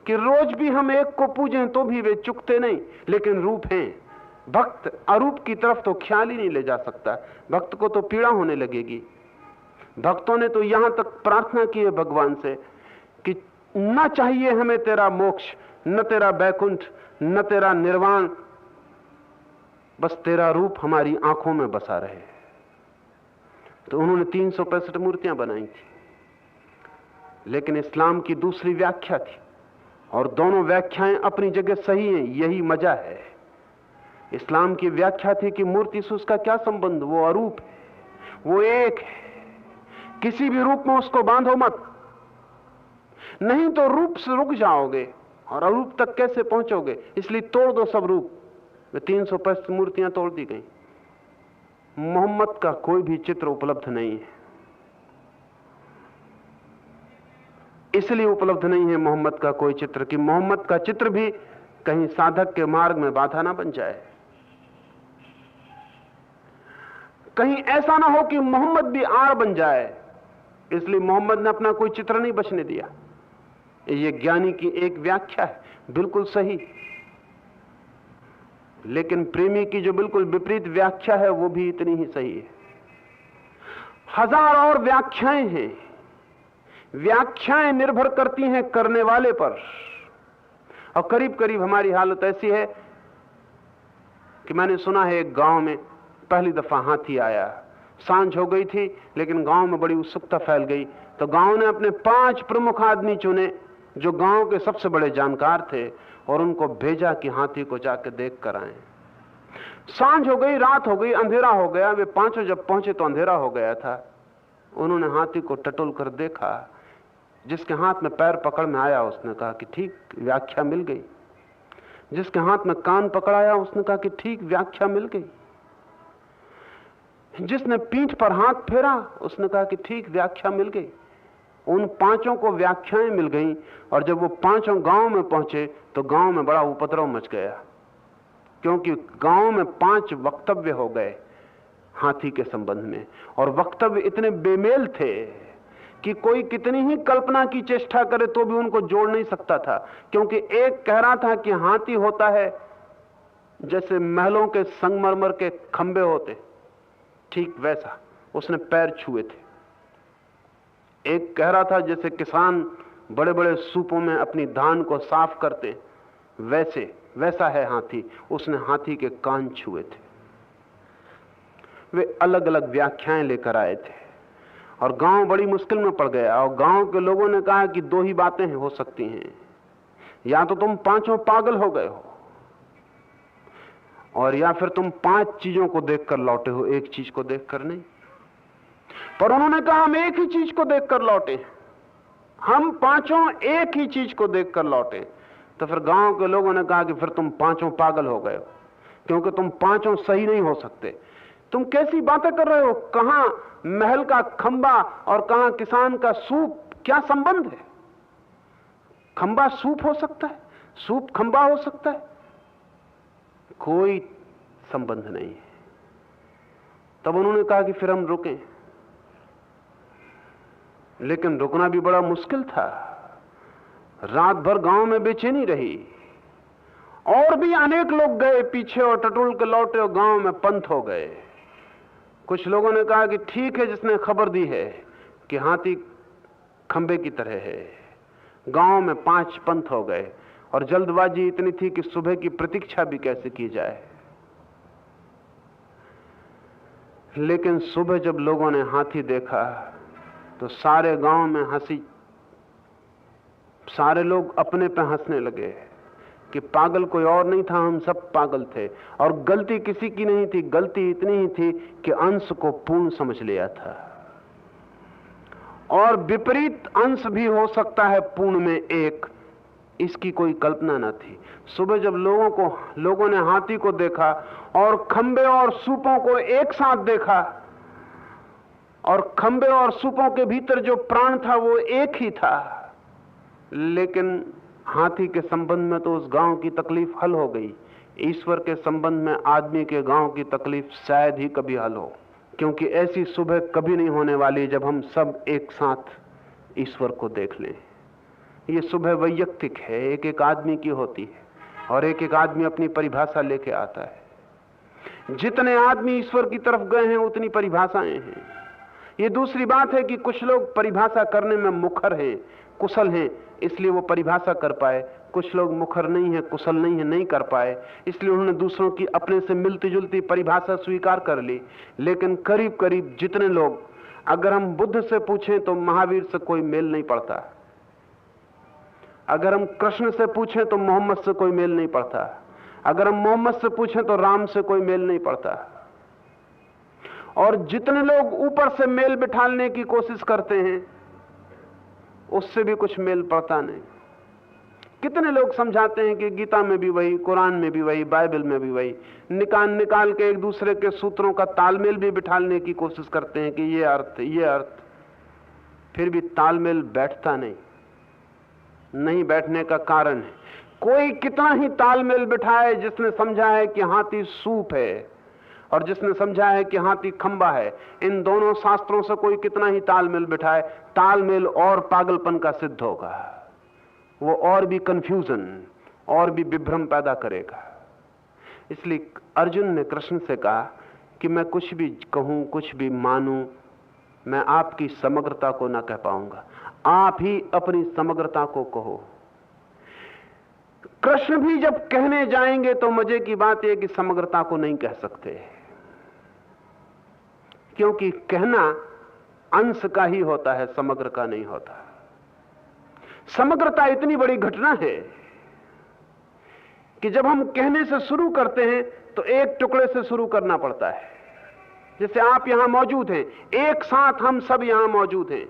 कि रोज भी हम एक को पूजें तो भी वे चुकते नहीं, लेकिन रूप हैं। भक्त अरूप की तरफ तो ख्याल ही नहीं ले जा सकता, भक्त को तो पीड़ा होने लगेगी। भक्तों ने तो यहां तक प्रार्थना की है भगवान से कि न चाहिए हमें तेरा मोक्ष, न तेरा बैकुंठ, न तेरा निर्वाण, बस तेरा रूप हमारी आंखों में बसा रहे। तो उन्होंने 365 मूर्तियां बनाई थी। लेकिन इस्लाम की दूसरी व्याख्या थी, और दोनों व्याख्याएं अपनी जगह सही हैं, यही मजा है। इस्लाम की व्याख्या थी कि मूर्ति से उसका क्या संबंध, वो अरूप है, वो एक है, किसी भी रूप में उसको बांधो मत, नहीं तो रूप से रुक जाओगे और अरूप तक कैसे पहुंचोगे। इसलिए तोड़ दो सब रूप। 365 मूर्तियां तोड़ दी गई। मोहम्मद का कोई भी चित्र उपलब्ध नहीं है, इसलिए उपलब्ध नहीं है मोहम्मद का कोई चित्र कि मोहम्मद का चित्र भी कहीं साधक के मार्ग में बाधा ना बन जाए। कहीं ऐसा ना हो कि मोहम्मद भी आड़ बन जाए, इसलिए मोहम्मद ने अपना कोई चित्र नहीं बचने दिया। ये ज्ञानी की एक व्याख्या है, बिल्कुल सही। लेकिन प्रेमी की जो बिल्कुल विपरीत व्याख्या है वो भी इतनी ही सही है। हजार और व्याख्याएं हैं। व्याख्याएं निर्भर करती हैं करने वाले पर, और करीब करीब हमारी हालत ऐसी है कि मैंने सुना है एक गांव में पहली दफा हाथी आया। सांझ हो गई थी लेकिन गांव में बड़ी उत्सुकता फैल गई, तो गांव ने अपने 5 प्रमुख आदमी चुने जो गांव के सबसे बड़े जानकार थे, और उनको भेजा कि हाथी को जाकर देख कर आए। सांझ हो गई, रात हो गई, अंधेरा हो गया। वे पांचों जब पहुंचे तो अंधेरा हो गया था। उन्होंने हाथी को टटोल कर देखा। जिसके हाथ में पैर पकड़ में आया उसने कहा कि ठीक व्याख्या मिल गई। जिसके हाथ में कान पकड़ाया उसने कहा कि ठीक व्याख्या मिल गई। जिसने पीठ पर हाथ फेरा उसने कहा कि ठीक व्याख्या मिल गई। उन 5 को व्याख्याएं मिल गईं, और जब वो 5 गांव में पहुंचे तो गांव में बड़ा उपद्रव मच गया, क्योंकि गांव में 5 वक्तव्य हो गए हाथी के संबंध में, और वक्तव्य इतने बेमेल थे कि कोई कितनी ही कल्पना की चेष्टा करे तो भी उनको जोड़ नहीं सकता था, क्योंकि एक कह रहा था कि हाथी होता है जैसे महलों के संगमरमर के खंबे होते, ठीक वैसा उसने पैर छुए थे। एक कह रहा था जैसे किसान बड़े बड़े सूपों में अपनी धान को साफ करते, वैसा है हाथी। उसने हाथी के कान छुए थे। वे अलग अलग व्याख्याएं लेकर आए थे और गांव बड़ी मुश्किल में पड़ गया। और गांव के लोगों ने कहा कि दो ही बातें हो सकती हैं, या तो तुम पांचों पागल हो गए हो, और या फिर तुम 5 चीजों को देखकर लौटे हो, एक चीज को देखकर नहीं। पर उन्होंने कहा हम एक ही चीज को देखकर लौटे, हम पांचों एक ही चीज को देखकर लौटे। तो फिर गांव के लोगों ने कहा कि फिर तुम पांचों पागल हो गए हो, क्योंकि तुम पांचों सही नहीं हो सकते। तुम कैसी बातें कर रहे हो? कहां महल का खंबा और कहां किसान का सूप? क्या संबंध है? खंबा सूप हो सकता है, सूप खंबा हो सकता है? कोई संबंध नहीं है। तब उन्होंने कहा कि फिर हम रुकें, लेकिन रुकना भी बड़ा मुश्किल था। रात भर गांव में बेचैनी रही, और भी अनेक लोग गए पीछे और टटोल के लौटे और गांव में पंथ हो गए। कुछ लोगों ने कहा कि ठीक है, जिसने खबर दी है कि हाथी खंबे की तरह है। गांव में 5 पंथ हो गए और जल्दबाजी इतनी थी कि सुबह की प्रतीक्षा भी कैसे की जाए। लेकिन सुबह जब लोगों ने हाथी देखा तो सारे गांव में हंसी, सारे लोग अपने पे हंसने लगे कि पागल कोई और नहीं था, हम सब पागल थे। और गलती किसी की नहीं थी, गलती इतनी ही थी कि अंश को पूर्ण समझ लिया था। और विपरीत अंश भी हो सकता है पूर्ण में एक, इसकी कोई कल्पना न थी। सुबह जब लोगों ने हाथी को देखा और खंबे और सूपों को एक साथ देखा, और खंबे और सूपों के भीतर जो प्राण था वो एक ही था, लेकिन हाथी के संबंध में तो उस गांव की तकलीफ हल हो गई। ईश्वर के संबंध में आदमी के गांव की तकलीफ शायद ही कभी हल हो, क्योंकि ऐसी सुबह कभी नहीं होने वाली जब हम सब एक साथ ईश्वर को देख लें। ये सुबह वैयक्तिक है, एक एक आदमी की होती है, और एक एक आदमी अपनी परिभाषा लेके आता है। जितने आदमी ईश्वर की तरफ गए हैं उतनी परिभाषाएं हैं। ये दूसरी बात है कि कुछ लोग परिभाषा करने में मुखर हैं, कुशल हैं, इसलिए वो परिभाषा कर पाए। कुछ लोग मुखर नहीं है, कुशल नहीं है, नहीं कर पाए, इसलिए उन्होंने दूसरों की अपने से मिलती जुलती परिभाषा स्वीकार कर ली। लेकिन करीब करीब जितने लोग, अगर हम बुद्ध से पूछें तो महावीर से कोई मेल नहीं पड़ता, अगर हम कृष्ण से पूछें तो मोहम्मद से कोई मेल नहीं पड़ता, अगर हम मोहम्मद से पूछें तो राम से कोई मेल नहीं पड़ता। और जितने लोग ऊपर से मेल बिठाने की कोशिश करते हैं उससे भी कुछ मेल पड़ता नहीं। कितने लोग समझाते हैं कि गीता में भी वही, कुरान में भी वही, बाइबल में भी वही, निकाल के एक दूसरे के सूत्रों का तालमेल भी बिठाने की कोशिश करते हैं कि ये अर्थ, ये अर्थ, फिर भी तालमेल बैठता नहीं बैठने का कारण है कोई कितना ही तालमेल बिठाए। जिसने समझा है कि हाथी सूप है और जिसने समझा है कि हाथी खंबा है, इन दोनों शास्त्रों से कोई कितना ही तालमेल बिठाए, तालमेल और पागलपन का सिद्ध होगा। वो और भी कंफ्यूजन और भी विभ्रम पैदा करेगा। इसलिए अर्जुन ने कृष्ण से कहा कि मैं कुछ भी कहूं, कुछ भी मानूं, मैं आपकी समग्रता को ना कह पाऊंगा, आप ही अपनी समग्रता को कहो। कृष्ण भी जब कहने जाएंगे तो मजे की बात यह कि समग्रता को नहीं कह सकते, क्योंकि कहना अंश का ही होता है, समग्र का नहीं होता। समग्रता इतनी बड़ी घटना है कि जब हम कहने से शुरू करते हैं तो एक टुकड़े से शुरू करना पड़ता है। जैसे आप यहां मौजूद हैं, एक साथ हम सब यहां मौजूद हैं,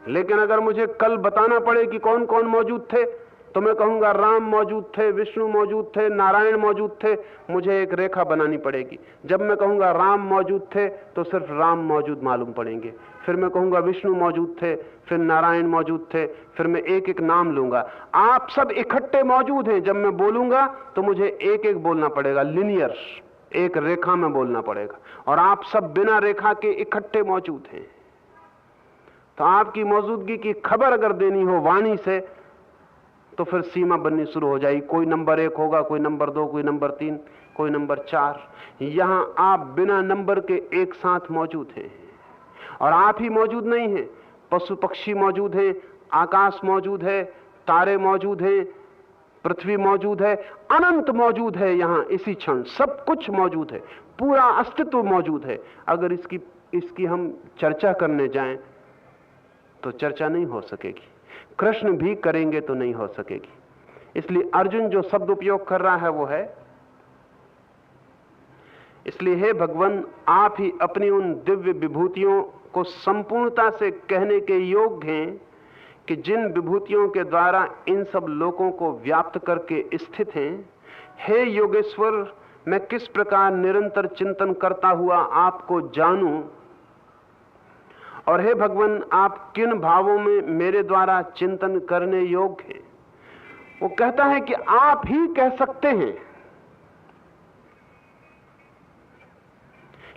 लेकिन अगर मुझे कल बताना पड़े कि कौन कौन मौजूद थे तो मैं कहूंगा राम मौजूद थे, विष्णु मौजूद थे, नारायण मौजूद थे। मुझे एक रेखा बनानी पड़ेगी। जब मैं कहूंगा राम मौजूद थे तो सिर्फ राम मौजूद मालूम पड़ेंगे, फिर मैं कहूंगा विष्णु मौजूद थे, फिर नारायण मौजूद थे, फिर मैं एक एक नाम लूंगा। आप सब इकट्ठे मौजूद हैं। जब मैं बोलूंगा तो मुझे एक एक बोलना पड़ेगा, लिनियर, एक रेखा में बोलना पड़ेगा, और आप सब बिना रेखा के इकट्ठे मौजूद हैं। तो आपकी मौजूदगी की खबर अगर देनी हो वाणी से, तो फिर सीमा बननी शुरू हो जाएगी। कोई नंबर 1 होगा, कोई नंबर 2, कोई नंबर 3, कोई नंबर 4। यहां आप बिना नंबर के एक साथ मौजूद हैं, और आप ही मौजूद नहीं हैं, पशु पक्षी मौजूद हैं, आकाश मौजूद है, तारे मौजूद हैं, पृथ्वी मौजूद है, अनंत मौजूद है। यहां इसी क्षण सब कुछ मौजूद है, पूरा अस्तित्व मौजूद है। अगर इसकी हम चर्चा करने जाएं तो चर्चा नहीं हो सकेगी, कृष्ण भी करेंगे तो नहीं हो सकेगी। इसलिए अर्जुन जो शब्द उपयोग कर रहा है वो है, इसलिए हे भगवान, आप ही अपनी उन दिव्य विभूतियों को संपूर्णता से कहने के योग्य हैं कि जिन विभूतियों के द्वारा इन सब लोगों को व्याप्त करके स्थित हैं। हे योगेश्वर, मैं किस प्रकार निरंतर चिंतन करता हुआ आपको जानूं, और हे भगवान, आप किन भावों में मेरे द्वारा चिंतन करने योग्य हैं। वो कहता है कि आप ही कह सकते हैं,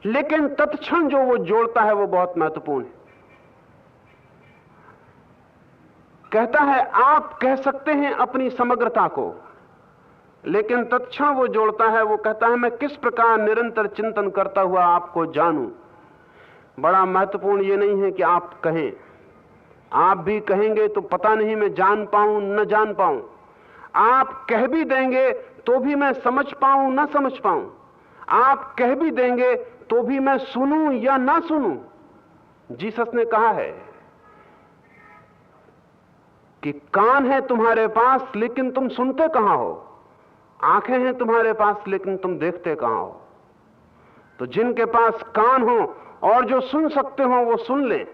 लेकिन तत्क्षण जो वो जोड़ता है वो बहुत महत्वपूर्ण है। कहता है आप कह सकते हैं अपनी समग्रता को, लेकिन तत्क्षण वो जोड़ता है, वो कहता है मैं किस प्रकार निरंतर चिंतन करता हुआ आपको जानूं। बड़ा महत्वपूर्ण ये नहीं है कि आप कहें, आप भी कहेंगे तो पता नहीं मैं जान पाऊं न जान पाऊं। आप कह भी देंगे तो भी मैं समझ पाऊं न समझ पाऊं। आप कह भी देंगे तो भी मैं सुनूं या ना सुनूं। जीसस ने कहा है कि कान है तुम्हारे पास लेकिन तुम सुनते कहां हो, आंखें हैं तुम्हारे पास लेकिन तुम देखते कहां हो। तो जिनके पास कान हो और जो सुन सकते हो वो सुन लें,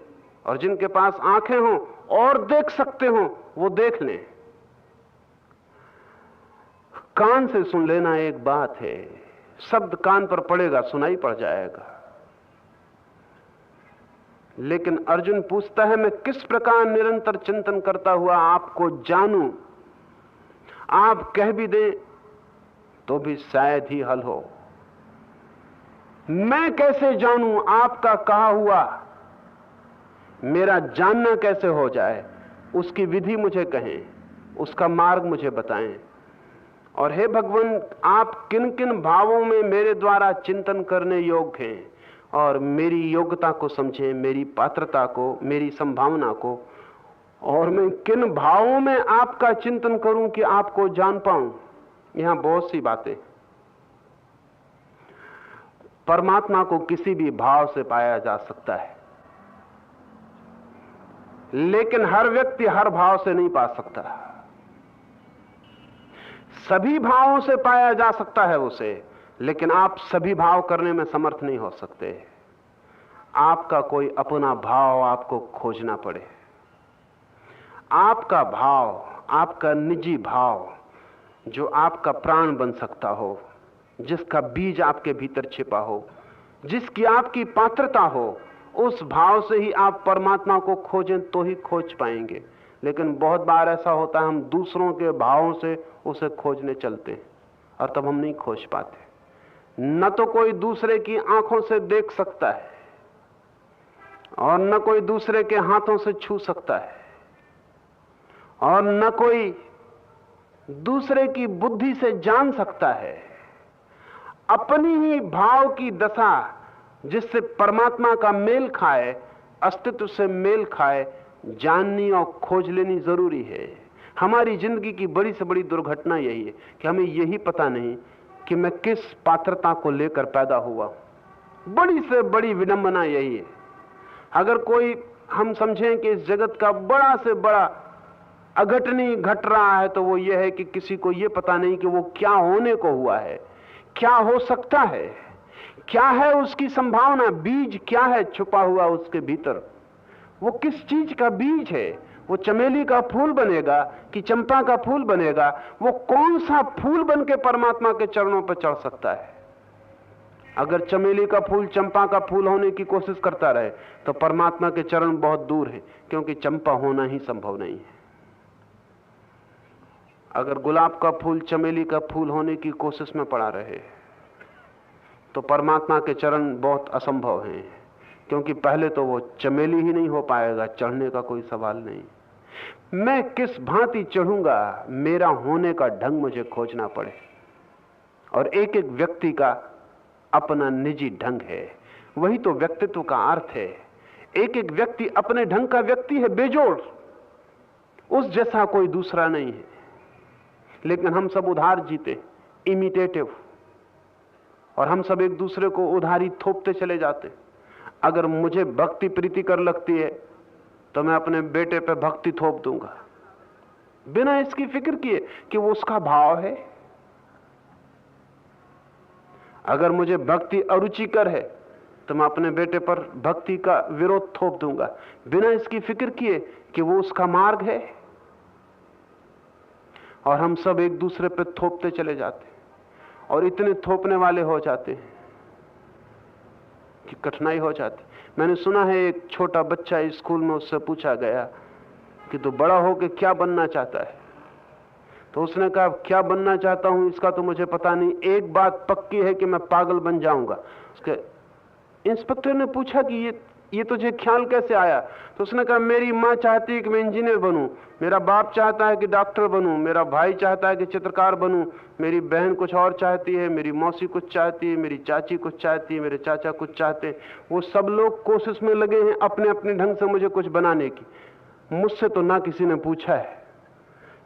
और जिनके पास आंखें हो और देख सकते हो वो देख लें। कान से सुन लेना एक बात है, शब्द कान पर पड़ेगा सुनाई पड़ जाएगा, लेकिन अर्जुन पूछता है मैं किस प्रकार निरंतर चिंतन करता हुआ आपको जानूं। आप कह भी दें तो भी शायद ही हल हो। मैं कैसे जानूं आपका कहा हुआ, मेरा जानना कैसे हो जाए, उसकी विधि मुझे कहें, उसका मार्ग मुझे बताएं। और हे भगवान, आप किन किन भावों में मेरे द्वारा चिंतन करने योग्य हैं, और मेरी योग्यता को समझें, मेरी पात्रता को, मेरी संभावना को, और मैं किन भावों में आपका चिंतन करूं कि आपको जान पाऊं। यहां बहुत सी बातें। परमात्मा को किसी भी भाव से पाया जा सकता है, लेकिन हर व्यक्ति हर भाव से नहीं पा सकता। सभी भावों से पाया जा सकता है उसे, लेकिन आप सभी भाव करने में समर्थ नहीं हो सकते। आपका कोई अपना भाव आपको खोजना पड़े। आपका भाव, आपका निजी भाव, जो आपका प्राण बन सकता हो, जिसका बीज आपके भीतर छिपा हो, जिसकी आपकी पात्रता हो, उस भाव से ही आप परमात्मा को खोजें तो ही खोज पाएंगे। लेकिन बहुत बार ऐसा होता है हम दूसरों के भावों से उसे खोजने चलते हैं, और तब हम नहीं खोज पाते। न तो कोई दूसरे की आंखों से देख सकता है, और न कोई दूसरे के हाथों से छू सकता है, और न कोई दूसरे की बुद्धि से जान सकता है। अपनी ही भाव की दशा जिससे परमात्मा का मेल खाए, अस्तित्व से मेल खाए, जाननी और खोज लेनी जरूरी है। हमारी जिंदगी की बड़ी से बड़ी दुर्घटना यही है कि हमें यही पता नहीं कि मैं किस पात्रता को लेकर पैदा हुआ। बड़ी से बड़ी विडंबना यही है। अगर कोई हम समझें कि इस जगत का बड़ा से बड़ा अघटनी घट रहा है, तो वो ये है कि किसी को ये पता नहीं कि वो क्या होने को हुआ है, क्या हो सकता है, क्या है उसकी संभावना, बीज क्या है छुपा हुआ उसके भीतर, वो किस चीज का बीज है, वो चमेली का फूल बनेगा कि चंपा का फूल बनेगा, वो कौन सा फूल बन के परमात्मा के चरणों पर चढ़ सकता है। अगर चमेली का फूल चंपा का फूल होने की कोशिश करता रहे तो परमात्मा के चरण बहुत दूर है, क्योंकि चंपा होना ही संभव नहीं है। अगर गुलाब का फूल चमेली का फूल होने की कोशिश में पड़ा रहे तो परमात्मा के चरण बहुत असंभव हैं, क्योंकि पहले तो वो चमेली ही नहीं हो पाएगा, चढ़ने का कोई सवाल नहीं। मैं किस भांति चढ़ूंगा, मेरा होने का ढंग मुझे खोजना पड़े। और एक एक व्यक्ति का अपना निजी ढंग है, वही तो व्यक्तित्व का अर्थ है। एक एक व्यक्ति अपने ढंग का व्यक्ति है, बेजोड़, उस जैसा कोई दूसरा नहीं है। लेकिन हम सब उधार जीते, इमिटेटिव, और हम सब एक दूसरे को उधारी थोपते चले जाते। अगर मुझे भक्ति प्रीति कर लगती है तो मैं अपने बेटे पे भक्ति थोप दूंगा, बिना इसकी फिक्र किए कि वो उसका भाव है। अगर मुझे भक्ति अरुचिकर है तो मैं अपने बेटे पर भक्ति का विरोध थोप दूंगा, बिना इसकी फिक्र किए कि वो उसका मार्ग है। और हम सब एक दूसरे पे थोपते चले जाते और इतने थोपने वाले हो जाते हैं कि कठिनाई हो जाती। मैंने सुना है एक छोटा बच्चा स्कूल में, उससे पूछा गया कि तू बड़ा होकर क्या बनना चाहता है? तो उसने कहा, क्या बनना चाहता हूं इसका तो मुझे पता नहीं, एक बात पक्की है कि मैं पागल बन जाऊंगा। उसके इंस्पेक्टर ने पूछा कि ये तुझे ख्याल कैसे आया? तो उसने कहा, मेरी माँ चाहती है कि मैं इंजीनियर बनूं, मेरा बाप चाहता है कि डॉक्टर बनूं, मेरा भाई चाहता है कि चित्रकार बनूं, मेरी बहन कुछ और चाहती है, मेरी मौसी कुछ चाहती है, मेरी चाची कुछ चाहती है, मेरे चाचा कुछ चाहते हैं। वो सब लोग कोशिश में लगे हैं अपने अपने ढंग से मुझे कुछ बनाने की। मुझसे तो ना किसी ने पूछा है,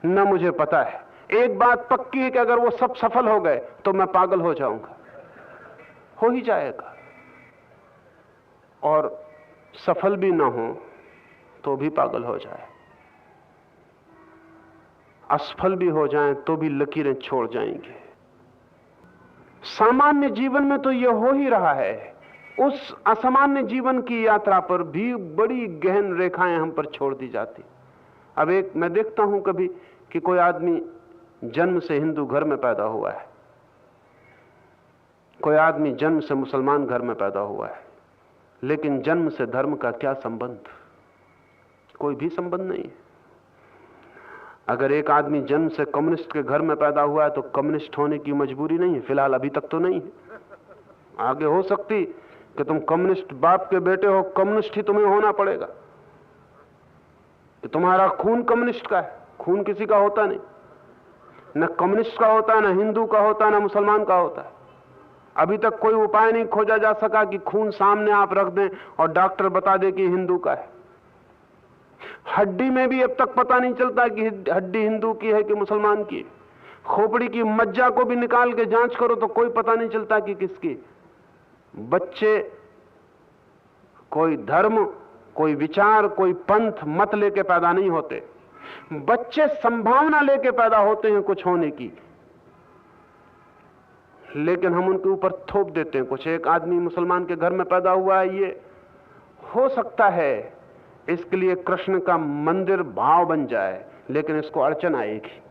ना मुझे पता है। एक बात पक्की है कि अगर वो सब सफल हो गए तो मैं पागल हो जाऊंगा, हो ही जाएगा। और सफल भी ना हो तो भी पागल हो जाए, असफल भी हो जाएं तो भी लकीरें छोड़ जाएंगे। सामान्य जीवन में तो यह हो ही रहा है, उस असामान्य जीवन की यात्रा पर भी बड़ी गहन रेखाएं हम पर छोड़ दी जाती। अब एक मैं देखता हूं कभी कि कोई आदमी जन्म से हिंदू घर में पैदा हुआ है, कोई आदमी जन्म से मुसलमान घर में पैदा हुआ है, लेकिन जन्म से धर्म का क्या संबंध? कोई भी संबंध नहीं है। अगर एक आदमी जन्म से कम्युनिस्ट के घर में पैदा हुआ है तो कम्युनिस्ट होने की मजबूरी नहीं है, फिलहाल अभी तक तो नहीं है। आगे हो सकती कि तुम कम्युनिस्ट बाप के बेटे हो, कम्युनिस्ट ही तुम्हें होना पड़ेगा कि तुम्हारा खून कम्युनिस्ट का है। खून किसी का होता नहीं, न कम्युनिस्ट का होता, न हिंदू का होता, न मुसलमान का होता है। अभी तक कोई उपाय नहीं खोजा जा सका कि खून सामने आप रख दें और डॉक्टर बता दे कि हिंदू का है। हड्डी में भी अब तक पता नहीं चलता कि हड्डी हिंदू की है कि मुसलमान की है। खोपड़ी की मज्जा को भी निकाल के जांच करो तो कोई पता नहीं चलता कि किसकी। बच्चे कोई धर्म, कोई विचार, कोई पंथ मत लेके पैदा नहीं होते, बच्चे संभावना लेके पैदा होते हैं कुछ होने की, लेकिन हम उनके ऊपर थोप देते हैं कुछ। एक आदमी मुसलमान के घर में पैदा हुआ है, ये हो सकता है इसके लिए कृष्ण का मंदिर भाव बन जाए, लेकिन इसको अड़चन आएगी,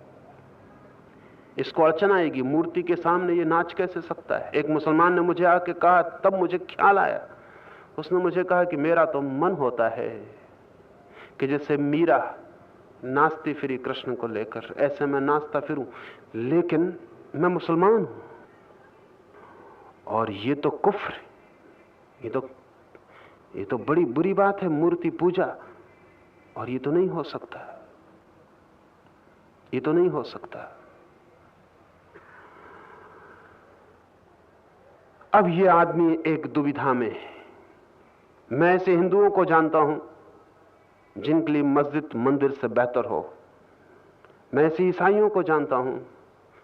इसको अड़चन आएगी। मूर्ति के सामने ये नाच कैसे सकता है? एक मुसलमान ने मुझे आके कहा, तब मुझे ख्याल आया। उसने मुझे कहा कि मेरा तो मन होता है कि जैसे मीरा नाचती फिरी कृष्ण को लेकर, ऐसे मैं नाचता फिरूं, लेकिन मैं मुसलमान हूं और ये तो कुफ्र है, ये तो बड़ी बुरी बात है, मूर्ति पूजा, और ये तो नहीं हो सकता, ये तो नहीं हो सकता। अब ये आदमी एक दुविधा में है। मैं ऐसे हिंदुओं को जानता हूं जिनके लिए मस्जिद मंदिर से बेहतर हो, मैं ऐसे ईसाइयों को जानता हूं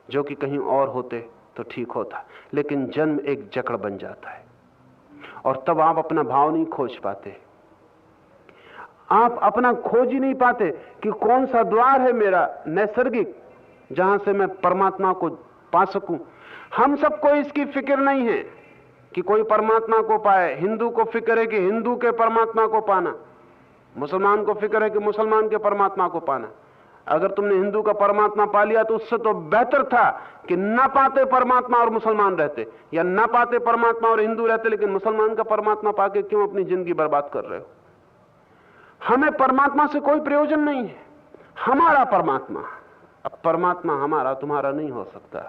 जो कि कहीं और होते तो ठीक होता, लेकिन जन्म एक जकड़ बन जाता है और तब आप अपना भाव नहीं खोज पाते, आप अपना खोज ही नहीं पाते कि कौन सा द्वार है मेरा नैसर्गिक जहां से मैं परमात्मा को पा सकूं। हम सबको इसकी फिक्र नहीं है कि कोई परमात्मा को पाए। हिंदू को फिक्र है कि हिंदू के परमात्मा को पाना, मुसलमान को फिक्र है कि मुसलमान के परमात्मा को पाना। अगर तुमने हिंदू का परमात्मा पा लिया तो उससे तो बेहतर था कि ना पाते परमात्मा और मुसलमान रहते, या ना पाते परमात्मा और हिंदू रहते, लेकिन मुसलमान का परमात्मा पाके क्यों अपनी जिंदगी बर्बाद कर रहे हो? हमें परमात्मा से कोई प्रयोजन नहीं है, हमारा परमात्मा। अब परमात्मा हमारा तुम्हारा नहीं हो सकता,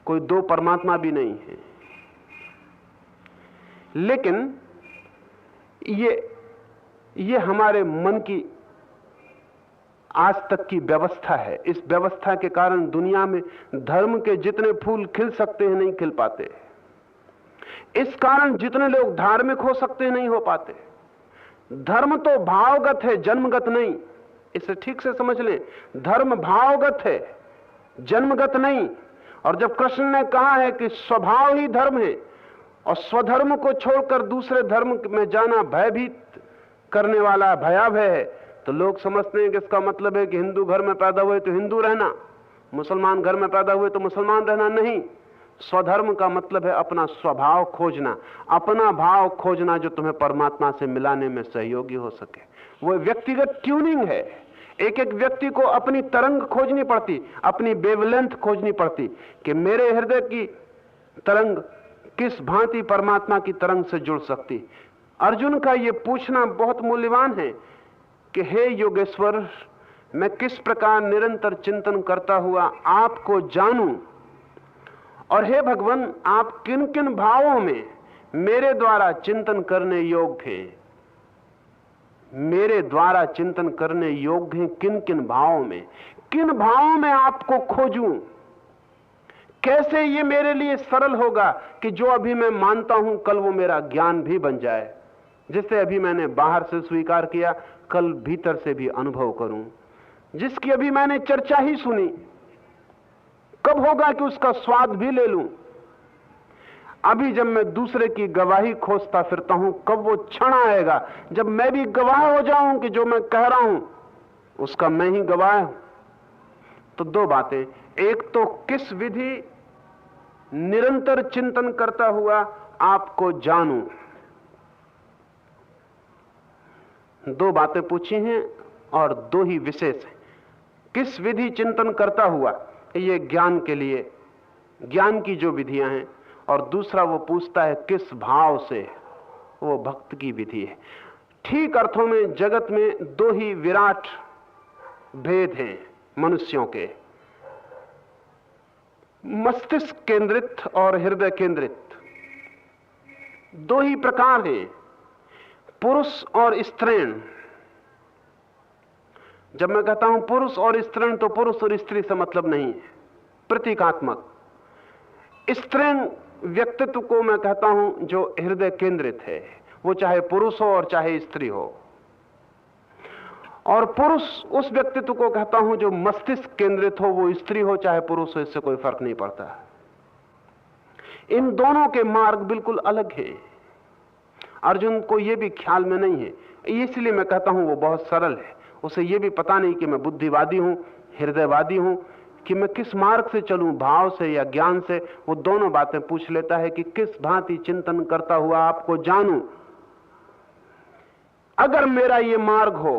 कोई दो परमात्मा भी नहीं है। लेकिन ये हमारे मन की आज तक की व्यवस्था है। इस व्यवस्था के कारण दुनिया में धर्म के जितने फूल खिल सकते हैं नहीं खिल पाते। इस कारण जितने लोग धार्मिक हो सकते हैं नहीं हो पाते। धर्म तो भावगत है, जन्मगत नहीं। इसे ठीक से समझ लें, धर्म भावगत है, जन्मगत नहीं। और जब कृष्ण ने कहा है कि स्वभाव ही धर्म है और स्वधर्म को छोड़कर दूसरे धर्म में जाना भयभीत करने वाला भयावह है, तो लोग समझते हैं कि इसका मतलब है कि हिंदू घर में पैदा हुए तो हिंदू रहना, मुसलमान घर में पैदा हुए तो मुसलमान रहना। नहीं, स्वधर्म का मतलब है अपना स्वभाव खोजना, अपना भाव खोजना जो तुम्हें परमात्मा से मिलाने में सहयोगी हो सके। वो व्यक्तिगत ट्यूनिंग है। एक एक व्यक्ति को अपनी तरंग खोजनी पड़ती, अपनी वेवलेंथ खोजनी पड़ती कि मेरे हृदय की तरंग किस भांति परमात्मा की तरंग से जुड़ सकती। अर्जुन का यह पूछना बहुत मूल्यवान है कि हे योगेश्वर, मैं किस प्रकार निरंतर चिंतन करता हुआ आपको जानूं, और हे भगवान, आप किन किन भावों में मेरे द्वारा चिंतन करने योग्य हैं, मेरे द्वारा चिंतन करने योग्य हैं किन किन भावों में आपको खोजूं। कैसे ये मेरे लिए सरल होगा कि जो अभी मैं मानता हूं कल वो मेरा ज्ञान भी बन जाए। जिसे अभी मैंने बाहर से स्वीकार किया कल भीतर से भी अनुभव करूं। जिसकी अभी मैंने चर्चा ही सुनी कब होगा कि उसका स्वाद भी ले लूं। अभी जब मैं दूसरे की गवाही खोजता फिरता हूं कब वो क्षण आएगा जब मैं भी गवाह हो जाऊं कि जो मैं कह रहा हूं उसका मैं ही गवाह हूं। तो दो बातें, एक तो किस विधि निरंतर चिंतन करता हुआ आपको जानूं, दो बातें पूछी हैं और दो ही विशेष हैं। किस विधि चिंतन करता हुआ, ये ज्ञान के लिए ज्ञान की जो विधियां हैं, और दूसरा वो पूछता है किस भाव से, वो भक्त की विधि है। ठीक अर्थों में जगत में दो ही विराट भेद हैं मनुष्यों के, मस्तिष्क केंद्रित और हृदय केंद्रित। दो ही प्रकार हैं, पुरुष और स्त्रीण। जब मैं कहता हूं पुरुष और स्त्रीण तो पुरुष और स्त्री से मतलब नहीं है, प्रतीकात्मक। स्त्रीण व्यक्तित्व को मैं कहता हूं जो हृदय केंद्रित है, वो चाहे पुरुष हो और चाहे स्त्री हो। और पुरुष उस व्यक्तित्व को कहता हूं जो मस्तिष्क केंद्रित हो, वो स्त्री हो चाहे पुरुष हो, इससे कोई फर्क नहीं पड़ता। इन दोनों के मार्ग बिल्कुल अलग हैं। अर्जुन को यह भी ख्याल में नहीं है, इसलिए मैं कहता हूं वो बहुत सरल है। उसे यह भी पता नहीं कि मैं बुद्धिवादी हूं, हृदयवादी हूं, कि मैं किस मार्ग से चलूं, भाव से या ज्ञान से। वो दोनों बातें पूछ लेता है कि किस भांति चिंतन करता हुआ आपको जानूं। अगर मेरा ये मार्ग हो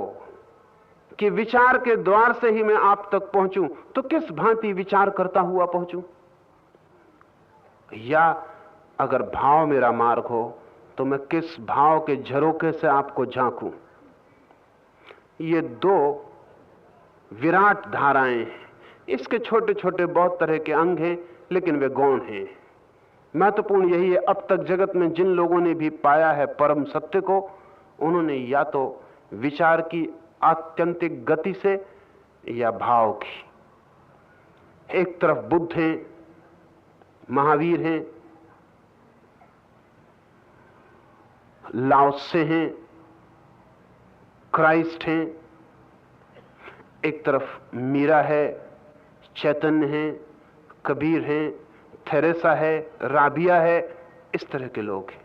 कि विचार के द्वार से ही मैं आप तक पहुंचूं, तो किस भांति विचार करता हुआ पहुंचूं। या अगर भाव मेरा मार्ग हो तो मैं किस भाव के झरोके से आपको झांकूं। ये दो विराट धाराएं हैं। इसके छोटे छोटे बहुत तरह के अंग हैं, लेकिन वे गौण हैं। महत्वपूर्ण यही है, अब तक जगत में जिन लोगों ने भी पाया है परम सत्य को, उन्होंने या तो विचार की आत्यंतिक गति से या भाव की। एक तरफ बुद्ध हैं, महावीर हैं, लाओत्से हैं, क्राइस्ट हैं। एक तरफ मीरा है, चैतन्य है, कबीर है, थेरेसा है, राबिया है। इस तरह के लोग हैं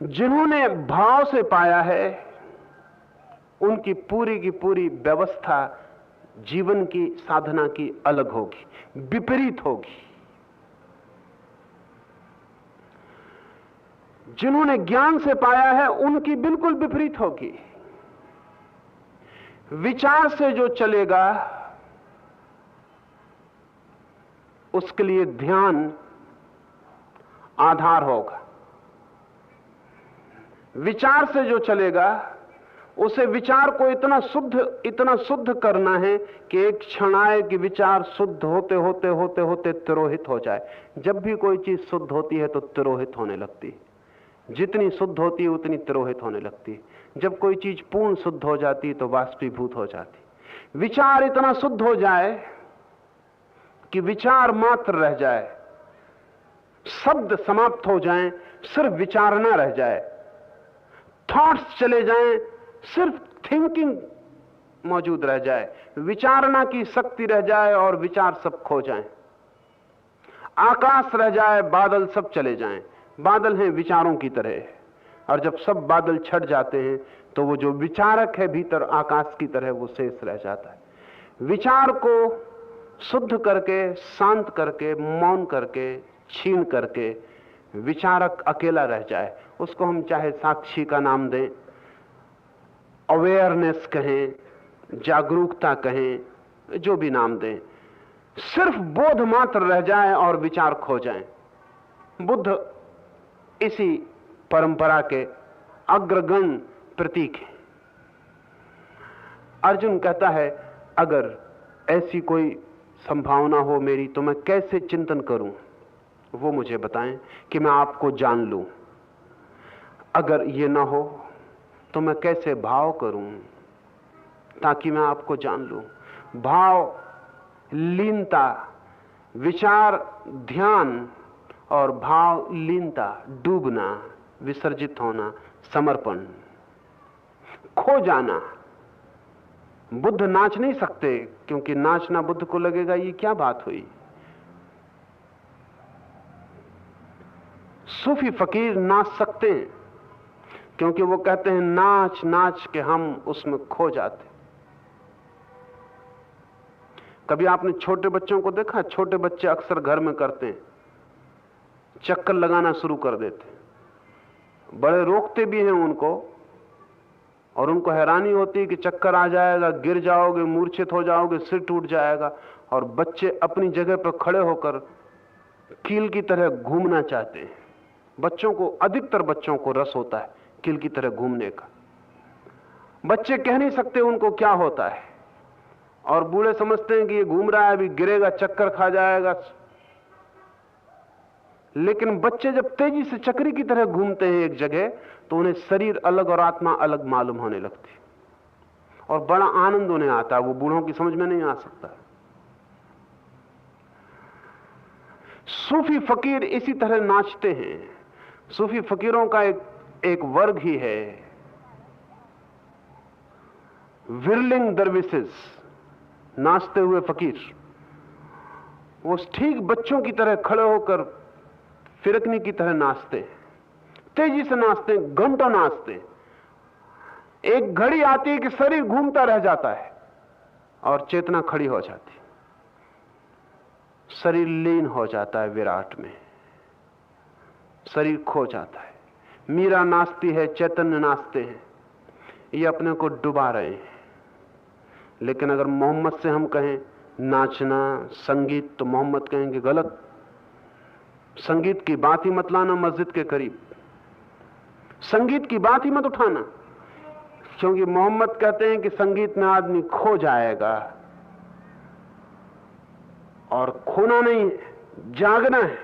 जिन्होंने भाव से पाया है। उनकी पूरी की पूरी व्यवस्था जीवन की साधना की अलग होगी, विपरीत होगी। जिन्होंने ज्ञान से पाया है उनकी बिल्कुल विपरीत होगी। विचार से जो चलेगा उसके लिए ध्यान आधार होगा। विचार से जो चलेगा उसे विचार को इतना शुद्ध करना है कि एक क्षण आए कि विचार शुद्ध होते होते होते होते तिरोहित हो जाए। जब भी कोई चीज शुद्ध होती है तो तिरोहित होने लगती है। जितनी शुद्ध होती है उतनी तिरोहित होने लगती है। जब कोई चीज पूर्ण शुद्ध हो जाती है तो वाष्पीभूत हो जाती है। विचार इतना शुद्ध हो जाए कि विचार मात्र रह जाए, शब्द समाप्त हो जाएं, सिर्फ विचारना रह जाए, थॉट्स चले जाएं, सिर्फ थिंकिंग मौजूद रह जाए, विचारना की शक्ति रह जाए और विचार सब खो जाएं। आकाश रह जाए, बादल सब चले जाएं। बादल हैं विचारों की तरह, और जब सब बादल छट जाते हैं तो वो जो विचारक है भीतर आकाश की तरह वो शेष रह जाता है। विचार को शुद्ध करके, शांत करके, मौन करके, छीन करके विचारक अकेला रह जाए। उसको हम चाहे साक्षी का नाम दें, अवेयरनेस कहें, जागरूकता कहें, जो भी नाम दें, सिर्फ बोध मात्र रह जाए और विचार खो जाएं। बुद्ध इसी परंपरा के अग्रगण्य प्रतीक हैं। अर्जुन कहता है, अगर ऐसी कोई संभावना हो मेरी तो मैं कैसे चिंतन करूं, वो मुझे बताएं कि मैं आपको जान लूं। अगर ये ना हो तो मैं कैसे भाव करूं ताकि मैं आपको जान लूं। भाव, लीनता, विचार, ध्यान और भाव, लीनता, डूबना, विसर्जित होना, समर्पण, खो जाना। बुद्ध नाच नहीं सकते, क्योंकि नाचना बुद्ध को लगेगा ये क्या बात हुई। सूफी फकीर नाच सकते हैं, क्योंकि वो कहते हैं नाच नाच के हम उसमें खो जाते। कभी आपने छोटे बच्चों को देखा? छोटे बच्चे अक्सर घर में करते हैं, चक्कर लगाना शुरू कर देते हैं। बड़े रोकते भी हैं उनको, और उनको हैरानी होती है कि चक्कर आ जाएगा, गिर जाओगे, मूर्छित हो जाओगे, सिर टूट जाएगा। और बच्चे अपनी जगह पर खड़े होकर कील की तरह घूमना चाहते हैं। बच्चों को, अधिकतर बच्चों को रस होता है कील की तरह घूमने का। बच्चे कह नहीं सकते उनको क्या होता है, और बूढ़े समझते हैं कि ये घूम रहा है, अभी गिरेगा, चक्कर खा जाएगा। लेकिन बच्चे जब तेजी से चक्री की तरह घूमते हैं एक जगह, तो उन्हें शरीर अलग और आत्मा अलग मालूम होने लगती, और बड़ा आनंद उन्हें आता है। वो बूढ़ों की समझ में नहीं आ सकता। सूफी फकीर इसी तरह नाचते हैं। सूफी फकीरों का एक वर्ग ही है, विरलिंग दरविसेस, नाचते हुए फकीर। वो ठीक बच्चों की तरह खड़े होकर फिरकनी की तरह नाचते हैं, तेजी से नाचते हैं, घंटों नाचते हैं। एक घड़ी आती है कि शरीर घूमता रह जाता है और चेतना खड़ी हो जाती, शरीर लीन हो जाता है विराट में, शरीर खो जाता है। मीरा नाचती है, चैतन्य नाचते हैं, ये अपने को डुबा रहे हैं। लेकिन अगर मोहम्मद से हम कहें नाचना संगीत, तो मोहम्मद कहेंगे गलत, संगीत की बात ही मत लाना मस्जिद के करीब, संगीत की बात ही मत उठाना। क्योंकि मोहम्मद कहते हैं कि संगीत में आदमी खो जाएगा, और खोना नहीं, जागना है।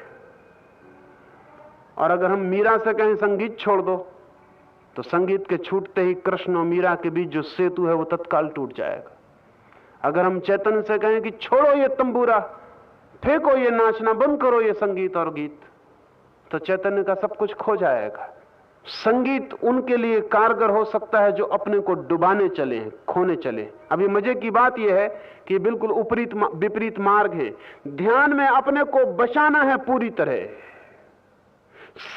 और अगर हम मीरा से कहें संगीत छोड़ दो, तो संगीत के छूटते ही कृष्ण और मीरा के बीच जो सेतु है वो तत्काल टूट जाएगा। अगर हम चैतन्य से कहें कि छोड़ो ये तंबूरा, फेंको ये नाचना, बंद करो ये संगीत और गीत, तो चैतन्य का सब कुछ खो जाएगा। संगीत उनके लिए कारगर हो सकता है जो अपने को डुबाने चले हैं, खोने चले। अभी मजे की बात यह है कि बिल्कुल विपरीत मार्ग है। ध्यान में अपने को बचाना है पूरी तरह,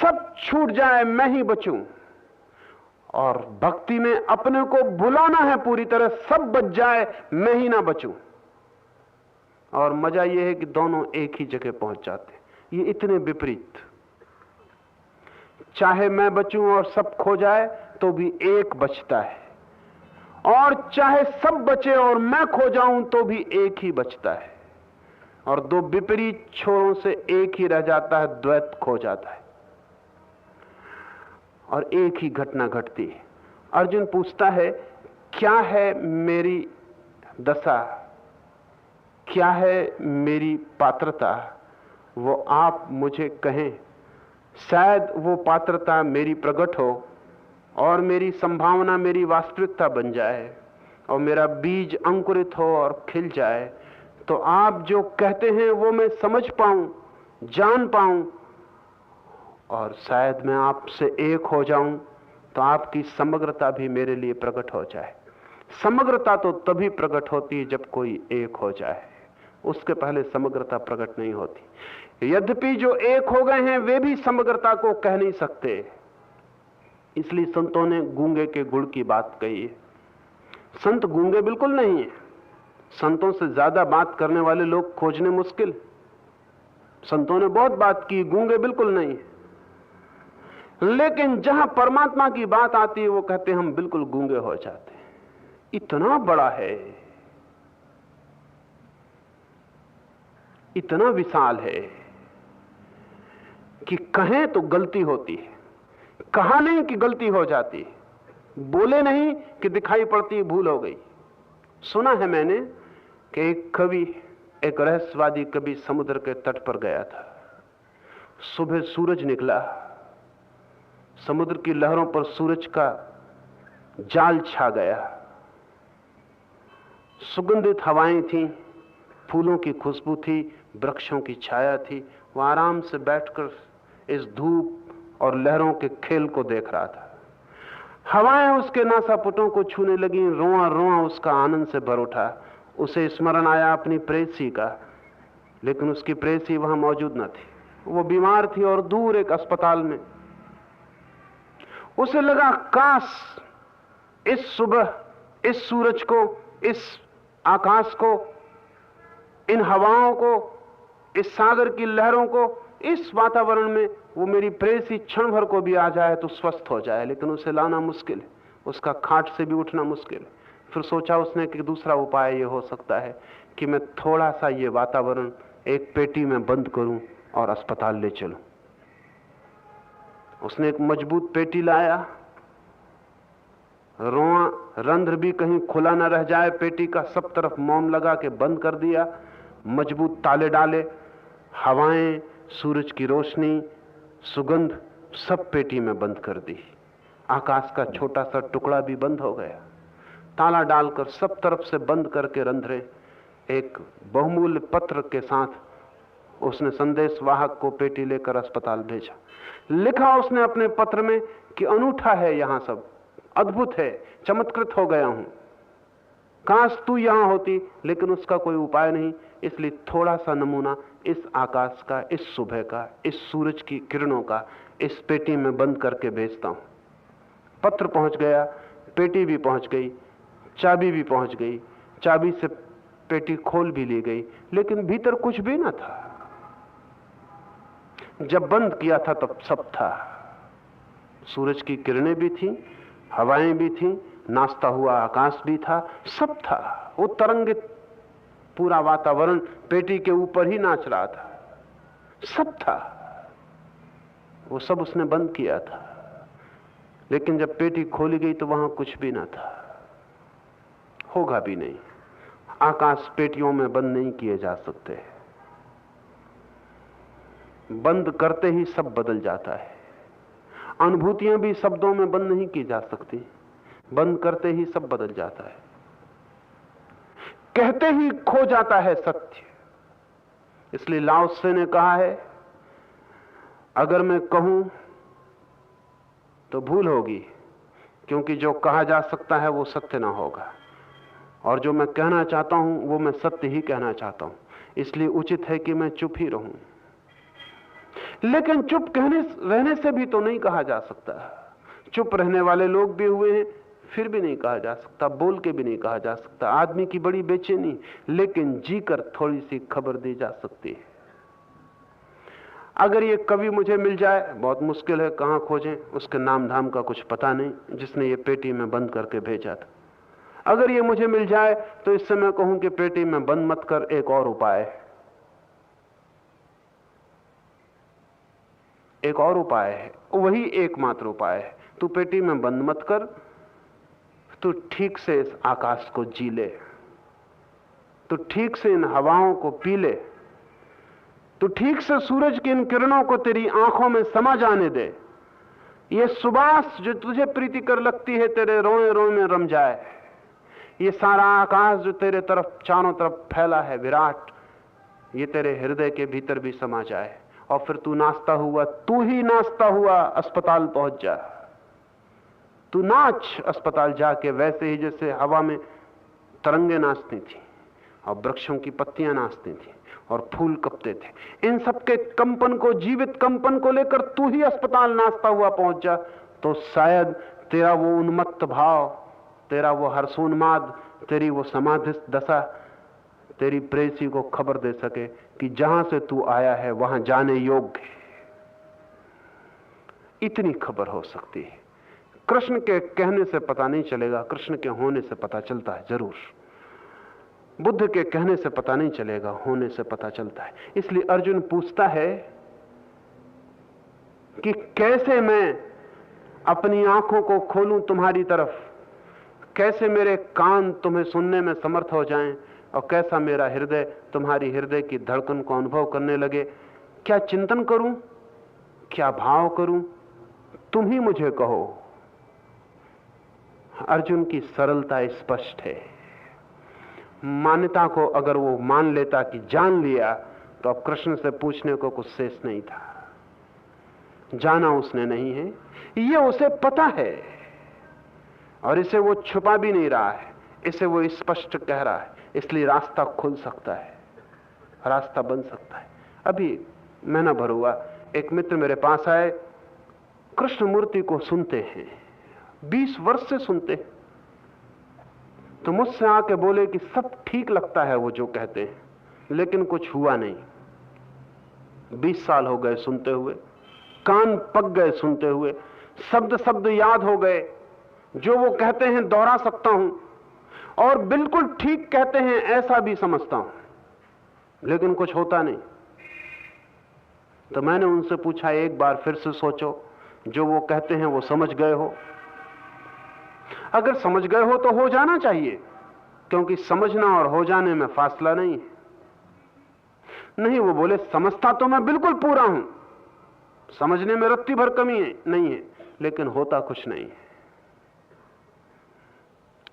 सब छूट जाए मैं ही बचूं, और भक्ति में अपने को भुलाना है पूरी तरह, सब बच जाए मैं ही ना बचूं। और मजा यह है कि दोनों एक ही जगह पहुंच जाते हैं। ये इतने विपरीत, चाहे मैं बचूं और सब खो जाए तो भी एक बचता है, और चाहे सब बचे और मैं खो जाऊं तो भी एक ही बचता है। और दो विपरीत छोरों से एक ही रह जाता है, द्वैत खो जाता है, और एक ही घटना घटती है। अर्जुन पूछता है, क्या है मेरी दशा, क्या है मेरी पात्रता, वो आप मुझे कहें शायद वो पात्रता मेरी प्रकट हो और मेरी संभावना मेरी वास्तविकता बन जाए और मेरा बीज अंकुरित हो और खिल जाए, तो आप जो कहते हैं वो मैं समझ पाऊं, जान पाऊं, और शायद मैं आपसे एक हो जाऊं, तो आपकी समग्रता भी मेरे लिए प्रकट हो जाए। समग्रता तो तभी प्रकट होती है जब कोई एक हो जाए, उसके पहले समग्रता प्रकट नहीं होती। यद्यपि जो एक हो गए हैं वे भी समग्रता को कह नहीं सकते, इसलिए संतों ने गूंगे के गुड़ की बात कही है। संत गूंगे बिल्कुल नहीं है, संतों से ज्यादा बात करने वाले लोग खोजने मुश्किल। संतों ने बहुत बात की, गूंगे बिल्कुल नहीं है। लेकिन जहां परमात्मा की बात आती है वो कहते हैं हम बिल्कुल गूंगे हो जाते हैं। इतना बड़ा है, इतना विशाल है कि कहें तो गलती होती है, कहा नहीं कि गलती हो जाती है, बोले नहीं कि दिखाई पड़ती है भूल हो गई। सुना है मैंने कि एक कवि, एक रहस्यवादी कवि समुद्र के तट पर गया था। सुबह सूरज निकला, समुद्र की लहरों पर सूरज का जाल छा गया, सुगंधित हवाएं थीं, फूलों की खुशबू थी, वृक्षों की छाया थी। वह आराम से बैठकर इस धूप और लहरों के खेल को देख रहा था। हवाएं उसके नासापुटों को छूने लगी, रोआ रोआ उसका आनंद से भर उठा। उसे स्मरण आया अपनी प्रेयसी का, लेकिन उसकी प्रेयसी वहां मौजूद न थी, वो बीमार थी और दूर एक अस्पताल में। उसे लगा काश इस सुबह इस सूरज को, इस आकाश को, इन हवाओं को, इस सागर की लहरों को, इस वातावरण में वो मेरी प्रेयसी क्षण भर को भी आ जाए तो स्वस्थ हो जाए। लेकिन उसे लाना मुश्किल है, उसका खाट से भी उठना मुश्किल है। फिर सोचा उसने कि दूसरा उपाय ये हो सकता है कि मैं थोड़ा सा ये वातावरण एक पेटी में बंद करूं और अस्पताल ले चलूं। उसने एक मजबूत पेटी लाया, रोआ रंध्र भी कहीं खुला न रह जाए, पेटी का सब तरफ मोम लगा के बंद कर दिया, मजबूत ताले डाले, हवाएं, सूरज की रोशनी, सुगंध सब पेटी में बंद कर दी। आकाश का छोटा सा टुकड़ा भी बंद हो गया। ताला डालकर सब तरफ से बंद करके रंध्रे, एक बहुमूल्य पत्र के साथ उसने संदेश वाहक को पेटी लेकर अस्पताल भेजा। लिखा उसने अपने पत्र में कि अनूठा है, यहां सब अद्भुत है, चमत्कृत हो गया हूं, काश तू यहां होती, लेकिन उसका कोई उपाय नहीं, इसलिए थोड़ा सा नमूना इस आकाश का, इस सुबह का, इस सूरज की किरणों का इस पेटी में बंद करके भेजता हूं। पत्र पहुंच गया, पेटी भी पहुंच गई, चाबी भी पहुंच गई, चाबी से पेटी खोल भी ली गई, लेकिन भीतर कुछ भी ना था। जब बंद किया था तब सब था। सूरज की किरणें भी थी, हवाएं भी थी, नाचता हुआ आकाश भी था, सब था। वो तरंगित पूरा वातावरण पेटी के ऊपर ही नाच रहा था, सब था। वो सब उसने बंद किया था, लेकिन जब पेटी खोली गई तो वहां कुछ भी ना था, होगा भी नहीं। आकाश पेटियों में बंद नहीं किए जा सकते, बंद करते ही सब बदल जाता है। अनुभूतियां भी शब्दों में बंद नहीं की जा सकती, बंद करते ही सब बदल जाता है। कहते ही खो जाता है सत्य। इसलिए लाओ त्से ने कहा है, अगर मैं कहूं तो भूल होगी, क्योंकि जो कहा जा सकता है वो सत्य ना होगा, और जो मैं कहना चाहता हूं वो मैं सत्य ही कहना चाहता हूं। इसलिए उचित है कि मैं चुप ही रहूं। लेकिन चुप रहने से भी तो नहीं कहा जा सकता। चुप रहने वाले लोग भी हुए हैं, फिर भी नहीं कहा जा सकता, बोल के भी नहीं कहा जा सकता। आदमी की बड़ी बेचैनी, लेकिन जीकर थोड़ी सी खबर दी जा सकती है। अगर ये कवि मुझे मिल जाए, बहुत मुश्किल है, कहां खोजें, उसके नाम धाम का कुछ पता नहीं, जिसने ये पेटी में बंद करके भेजा था। अगर ये मुझे मिल जाए तो इससे मैं कहूं कि पेटी में बंद मत कर, एक और उपाय है, एक और उपाय है, वही एकमात्र उपाय है। तू पेटी में बंद मत कर, तू ठीक से इस आकाश को जी ले, तू ठीक से इन हवाओं को पी ले, तू ठीक से सूरज की इन किरणों को तेरी आंखों में समा जाने दे। ये सुबास जो तुझे प्रीतिकर लगती है तेरे रोए रोए में रम जाए। ये सारा आकाश जो तेरे तरफ चारों तरफ फैला है विराट, ये तेरे हृदय के भीतर भी समा जाए। और फिर तू नाचता हुआ, तू ही नाचता हुआ अस्पताल पहुंच जा। तू नाच अस्पताल जाके, वैसे ही जैसे हवा में तरंगे नाचती थी और वृक्षों की पत्तियां नाचती थी और फूल कपते थे। इन सबके कंपन को, जीवित कंपन को लेकर तू ही अस्पताल नाचता हुआ पहुंच जा, तो शायद तेरा वो उन्मत्त भाव, तेरा वो हर्षोन्माद, तेरी वो समाधिस्थ दशा तेरी प्रेसी को खबर दे सके कि जहां से तू आया है वहां जाने योग्य है। इतनी खबर हो सकती है। कृष्ण के कहने से पता नहीं चलेगा, कृष्ण के होने से पता चलता है जरूर। बुद्ध के कहने से पता नहीं चलेगा, होने से पता चलता है। इसलिए अर्जुन पूछता है कि कैसे मैं अपनी आंखों को खोलूं तुम्हारी तरफ, कैसे मेरे कान तुम्हें सुनने में समर्थ हो जाएं, और कैसा मेरा हृदय तुम्हारी हृदय की धड़कन को अनुभव करने लगे। क्या चिंतन करूं, क्या भाव करूं, तुम ही मुझे कहो। अर्जुन की सरलता स्पष्ट है। मान्यता को अगर वो मान लेता कि जान लिया, तो अब कृष्ण से पूछने को कुछ शेष नहीं था। जाना उसने नहीं है, ये उसे पता है और इसे वो छुपा भी नहीं रहा है, इसे वो स्पष्ट कह रहा है। इसलिए रास्ता खुल सकता है, रास्ता बन सकता है। अभी महीना भर हुआ, एक मित्र मेरे पास आए, कृष्ण मूर्ति को सुनते हैं, 20 वर्ष से सुनते हैं। तो मुझसे आके बोले कि सब ठीक लगता है वो जो कहते हैं, लेकिन कुछ हुआ नहीं। 20 साल हो गए सुनते हुए, कान पक गए सुनते हुए, शब्द शब्द याद हो गए। जो वो कहते हैं दोहरा सकता हूं, और बिल्कुल ठीक कहते हैं ऐसा भी समझता हूं, लेकिन कुछ होता नहीं। तो मैंने उनसे पूछा, एक बार फिर से सोचो, जो वो कहते हैं वो समझ गए हो? अगर समझ गए हो तो हो जाना चाहिए, क्योंकि समझना और हो जाने में फासला नहीं है। नहीं, वो बोले समझता तो मैं बिल्कुल पूरा हूं, समझने में रत्ती भर कमी है नहीं है, लेकिन होता कुछ नहीं है।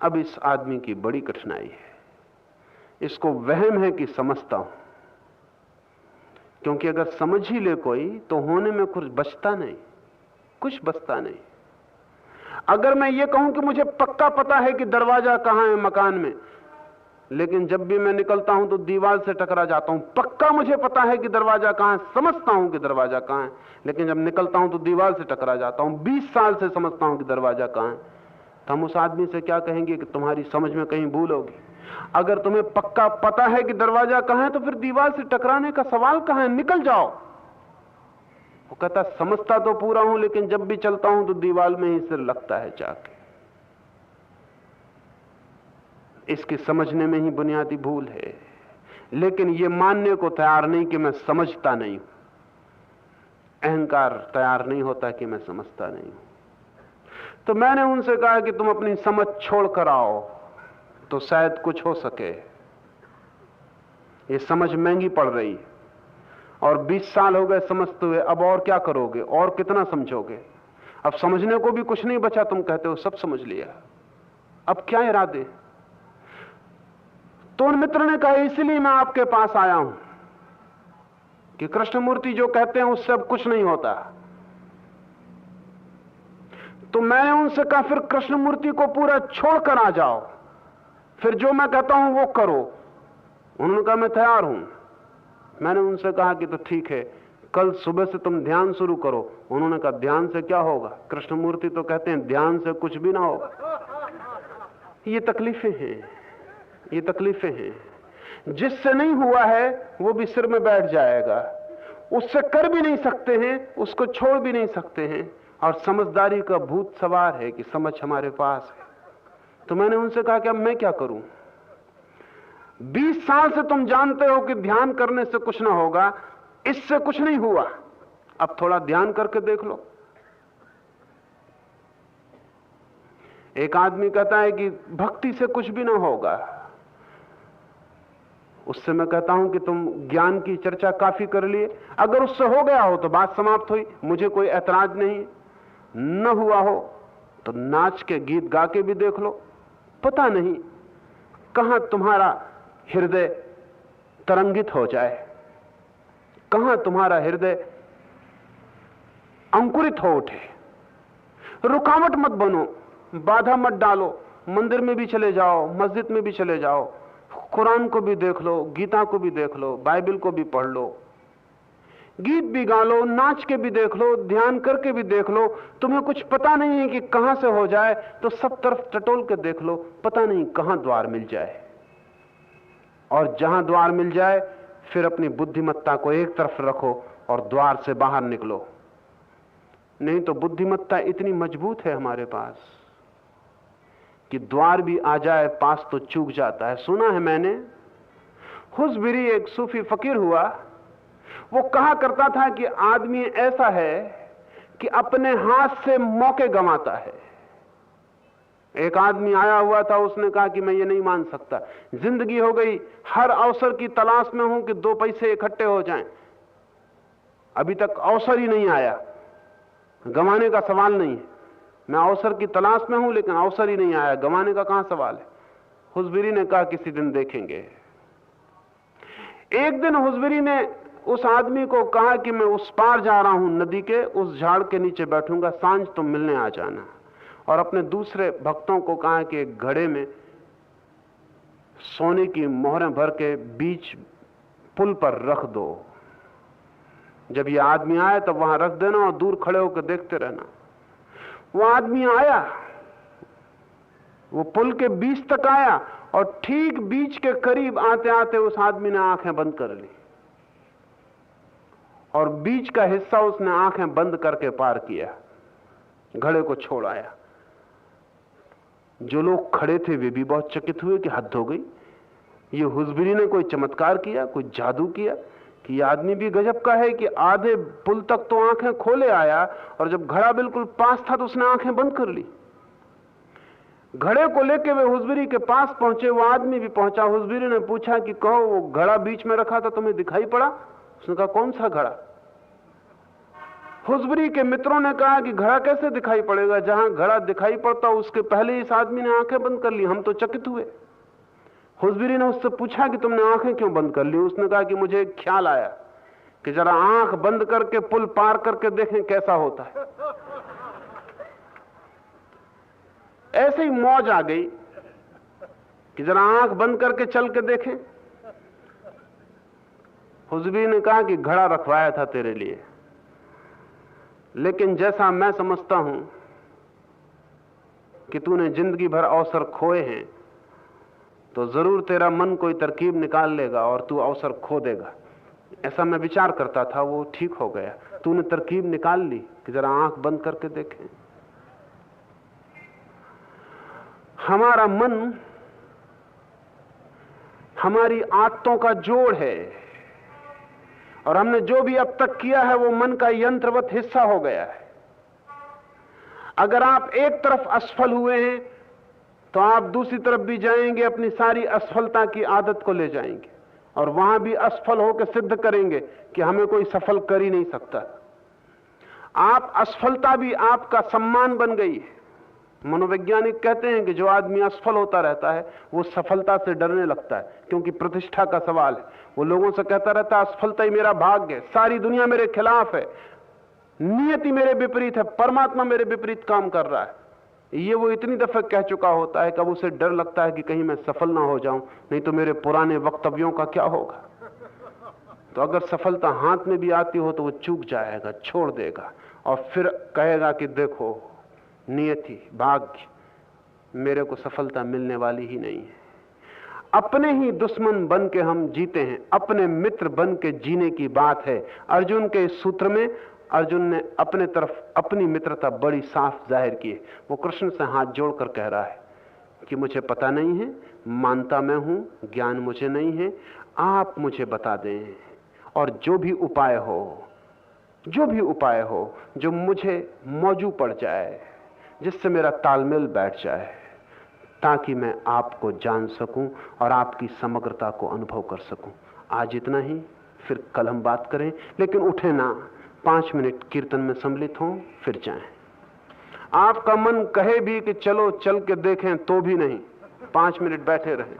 अब इस आदमी की बड़ी कठिनाई है। इसको वहम है कि समझता हूं, क्योंकि अगर समझ ही ले कोई तो होने में कुछ बचता नहीं, कुछ बचता नहीं। अगर मैं ये कहूं कि मुझे पक्का पता है कि दरवाजा कहां है मकान में, लेकिन जब भी मैं निकलता हूं तो दीवार से टकरा जाता हूं। पक्का मुझे पता है कि दरवाजा कहां है, समझता हूं कि दरवाजा कहां है, लेकिन जब निकलता हूं तो दीवार से टकरा जाता हूं। 20 साल से समझता हूं कि दरवाजा कहां है। तो हम उस आदमी से क्या कहेंगे कि तुम्हारी समझ में कहीं भूल होगी। अगर तुम्हें पक्का पता है कि दरवाजा कहां है, तो फिर दीवार से टकराने का सवाल कहां है, निकल जाओ। वो कहता समझता तो पूरा हूं, लेकिन जब भी चलता हूं तो दीवार में ही सिर लगता है जाके। इसके समझने में ही बुनियादी भूल है। लेकिन ये मानने को तैयार नहीं कि मैं समझता नहीं हूं। अहंकार तैयार नहीं होता कि मैं समझता नहीं हूं। तो मैंने उनसे कहा कि तुम अपनी समझ छोड़ कर आओ तो शायद कुछ हो सके। ये समझ महंगी पड़ रही, और 20 साल हो गए समझते हुए, अब और क्या करोगे, और कितना समझोगे? अब समझने को भी कुछ नहीं बचा। तुम कहते हो सब समझ लिया, अब क्या इरादे? तो उन मित्र ने कहा इसलिए मैं आपके पास आया हूं कि कृष्णमूर्ति जो कहते हैं उससे अब कुछ नहीं होता। तो मैंने उनसे कहा फिर कृष्णमूर्ति को पूरा छोड़कर आ जाओ, फिर जो मैं कहता हूं वो करो। उन्होंने कहा मैं तैयार हूं। मैंने उनसे कहा कि तो ठीक है, कल सुबह से तुम ध्यान शुरू करो। उन्होंने कहा ध्यान से क्या होगा? कृष्णमूर्ति तो कहते हैं ध्यान से कुछ भी ना होगा। ये तकलीफें हैं, ये तकलीफें हैं। जिससे नहीं हुआ है वो भी सिर में बैठ जाएगा। उससे कर भी नहीं सकते हैं, उसको छोड़ भी नहीं सकते हैं, और समझदारी का भूत सवार है कि समझ हमारे पास है। तो मैंने उनसे कहा कि अब मैं क्या करूं? 20 साल से तुम जानते हो कि ध्यान करने से कुछ ना होगा, इससे कुछ नहीं हुआ, अब थोड़ा ध्यान करके देख लो। एक आदमी कहता है कि भक्ति से कुछ भी ना होगा, उससे मैं कहता हूं कि तुम ज्ञान की चर्चा काफी कर लिए। अगर उससे हो गया हो तो बात समाप्त हुई, मुझे कोई ऐतराज नहीं। न हुआ हो तो नाच के गीत गा के भी देख लो, पता नहीं कहां तुम्हारा हृदय तरंगित हो जाए, कहां तुम्हारा हृदय अंकुरित हो उठे। रुकावट मत बनो, बाधा मत डालो। मंदिर में भी चले जाओ, मस्जिद में भी चले जाओ, कुरान को भी देख लो, गीता को भी देख लो, बाइबल को भी पढ़ लो, गीत भी गा लो, नाच के भी देख लो, ध्यान करके भी देख लो। तुम्हें कुछ पता नहीं है कि कहां से हो जाए तो सब तरफ टटोल के देख लो, पता नहीं कहां द्वार मिल जाए। और जहां द्वार मिल जाए फिर अपनी बुद्धिमत्ता को एक तरफ रखो और द्वार से बाहर निकलो। नहीं तो बुद्धिमत्ता इतनी मजबूत है हमारे पास कि द्वार भी आ जाए पास तो चूक जाता है। सुना है मैंने, हुस्बिरी एक सूफी फकीर हुआ, वो कहा करता था कि आदमी ऐसा है कि अपने हाथ से मौके गंवाता है। एक आदमी आया हुआ था, उसने कहा कि मैं ये नहीं मान सकता, जिंदगी हो गई हर अवसर की तलाश में हूं कि 2 पैसे इकट्ठे हो जाएं, अभी तक अवसर ही नहीं आया। गंवाने का सवाल नहीं है, मैं अवसर की तलाश में हूं लेकिन अवसर ही नहीं आया, गंवाने का कहां सवाल है। हुस्बिरी ने कहा किसी दिन देखेंगे। एक दिन हुस्बिरी ने उस आदमी को कहा कि मैं उस पार जा रहा हूं नदी के, उस झाड़ के नीचे बैठूंगा, सांझ तुम मिलने आ जाना। और अपने दूसरे भक्तों को कहा कि एक घड़े में सोने की मोहरें भर के बीच पुल पर रख दो, जब ये आदमी आए तब वहां रख देना और दूर खड़े होकर देखते रहना। वो आदमी आया, वो पुल के बीच तक आया और ठीक बीच के करीब आते आते उस आदमी ने आंखें बंद कर ली और बीच का हिस्सा उसने आंखें बंद करके पार किया, घड़े को छोड़ आया। जो लोग खड़े थे वे भी बहुत चकित हुए कि हद हो गई, ये हुस्बिरी ने कोई चमत्कार किया, कोई जादू किया कि ये आदमी भी गजब का है कि आधे पुल तक तो आंखें खोले आया और जब घड़ा बिल्कुल पास था तो उसने आंखें बंद कर ली। घड़े को लेके वे हुस्बिरी के पास पहुंचे, वो आदमी भी पहुंचा। हुस्बिरी ने पूछा कि कहो वो घड़ा बीच में रखा था तुम्हें दिखाई पड़ा? उसने कहा कौन सा घड़ा? हुस्बिरी के मित्रों ने कहा कि घड़ा कैसे दिखाई पड़ेगा, जहां घड़ा दिखाई पड़ता उसके पहले इस आदमी ने आंखें बंद कर ली। हम तो चकित हुए। हुस्बिरी ने उससे पूछा कि तुमने आंखें क्यों बंद कर ली? उसने कहा कि मुझे एक ख्याल आया कि जरा आंख बंद करके पुल पार करके देखें कैसा होता है। ऐसे ही मौज आ गई कि जरा आंख बंद करके चल के देखें। हुस्बिरी ने कहा कि घड़ा रखवाया था तेरे लिए, लेकिन जैसा मैं समझता हूं कि तूने जिंदगी भर अवसर खोए हैं तो जरूर तेरा मन कोई तरकीब निकाल लेगा और तू अवसर खो देगा। ऐसा मैं विचार करता था, वो ठीक हो गया। तूने तरकीब निकाल ली कि जरा आंख बंद करके देखें। हमारा मन हमारी आदतों का जोड़ है और हमने जो भी अब तक किया है वो मन का यंत्रवत हिस्सा हो गया है। अगर आप एक तरफ असफल हुए हैं तो आप दूसरी तरफ भी जाएंगे, अपनी सारी असफलता की आदत को ले जाएंगे और वहां भी असफल होकर सिद्ध करेंगे कि हमें कोई सफल कर ही नहीं सकता। आप असफलता भी आपका सम्मान बन गई है। मनोवैज्ञानिक कहते हैं कि जो आदमी असफल होता रहता है वो सफलता से डरने लगता है, क्योंकि प्रतिष्ठा का सवाल है। वो लोगों से कहता रहता है असफलता ही मेरा भाग्य है, सारी दुनिया मेरे खिलाफ है, नियति मेरे विपरीत है, परमात्मा मेरे विपरीत काम कर रहा है। ये वो इतनी दफे कह चुका होता है कि अब उसे डर लगता है कि कहीं मैं सफल ना हो जाऊं, नहीं तो मेरे पुराने वक्तव्यों का क्या होगा। तो अगर सफलता हाथ में भी आती हो तो वो चूक जाएगा, छोड़ देगा और फिर कहेगा कि देखो नियति, भाग्य, मेरे को सफलता मिलने वाली ही नहीं है। अपने ही दुश्मन बन के हम जीते हैं, अपने मित्र बन के जीने की बात है। अर्जुन के इस सूत्र में अर्जुन ने अपने तरफ अपनी मित्रता बड़ी साफ जाहिर की है। वो कृष्ण से हाथ जोड़कर कह रहा है कि मुझे पता नहीं है, मानता मैं हूं, ज्ञान मुझे नहीं है, आप मुझे बता दें और जो भी उपाय हो जो मुझे मौजू पड़ जाए, जिससे मेरा तालमेल बैठ जाए, ताकि मैं आपको जान सकूं और आपकी समग्रता को अनुभव कर सकूं। आज इतना ही, फिर कल हम बात करें, लेकिन उठे ना, 5 मिनट कीर्तन में सम्मिलित हों, फिर जाएं। आपका मन कहे भी कि चलो चल के देखें, तो भी नहीं, 5 मिनट बैठे रहें।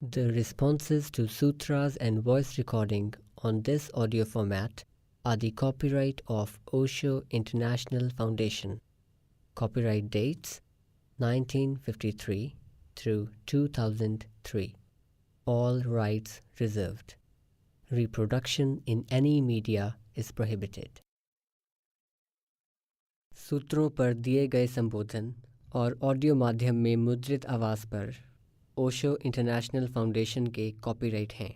The responses to sutras and voice recording on this audio format are the copyright of Osho International Foundation. Copyright dates 1953 through 2003. All rights reserved. Reproduction in any media is prohibited. सूत्रों पर दिए गए संबोधन और ऑडियो माध्यम में मुद्रित आवाज़ पर ओशो इंटरनेशनल फाउंडेशन के कॉपीराइट हैं।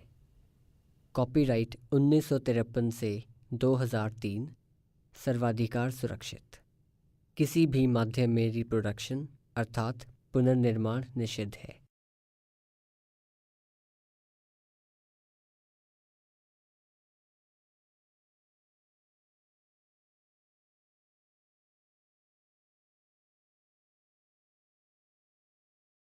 कॉपीराइट 1953 से 2003, सर्वाधिकार सुरक्षित। किसी भी माध्यम में रिप्रोडक्शन अर्थात पुनर्निर्माण निषिद्ध है।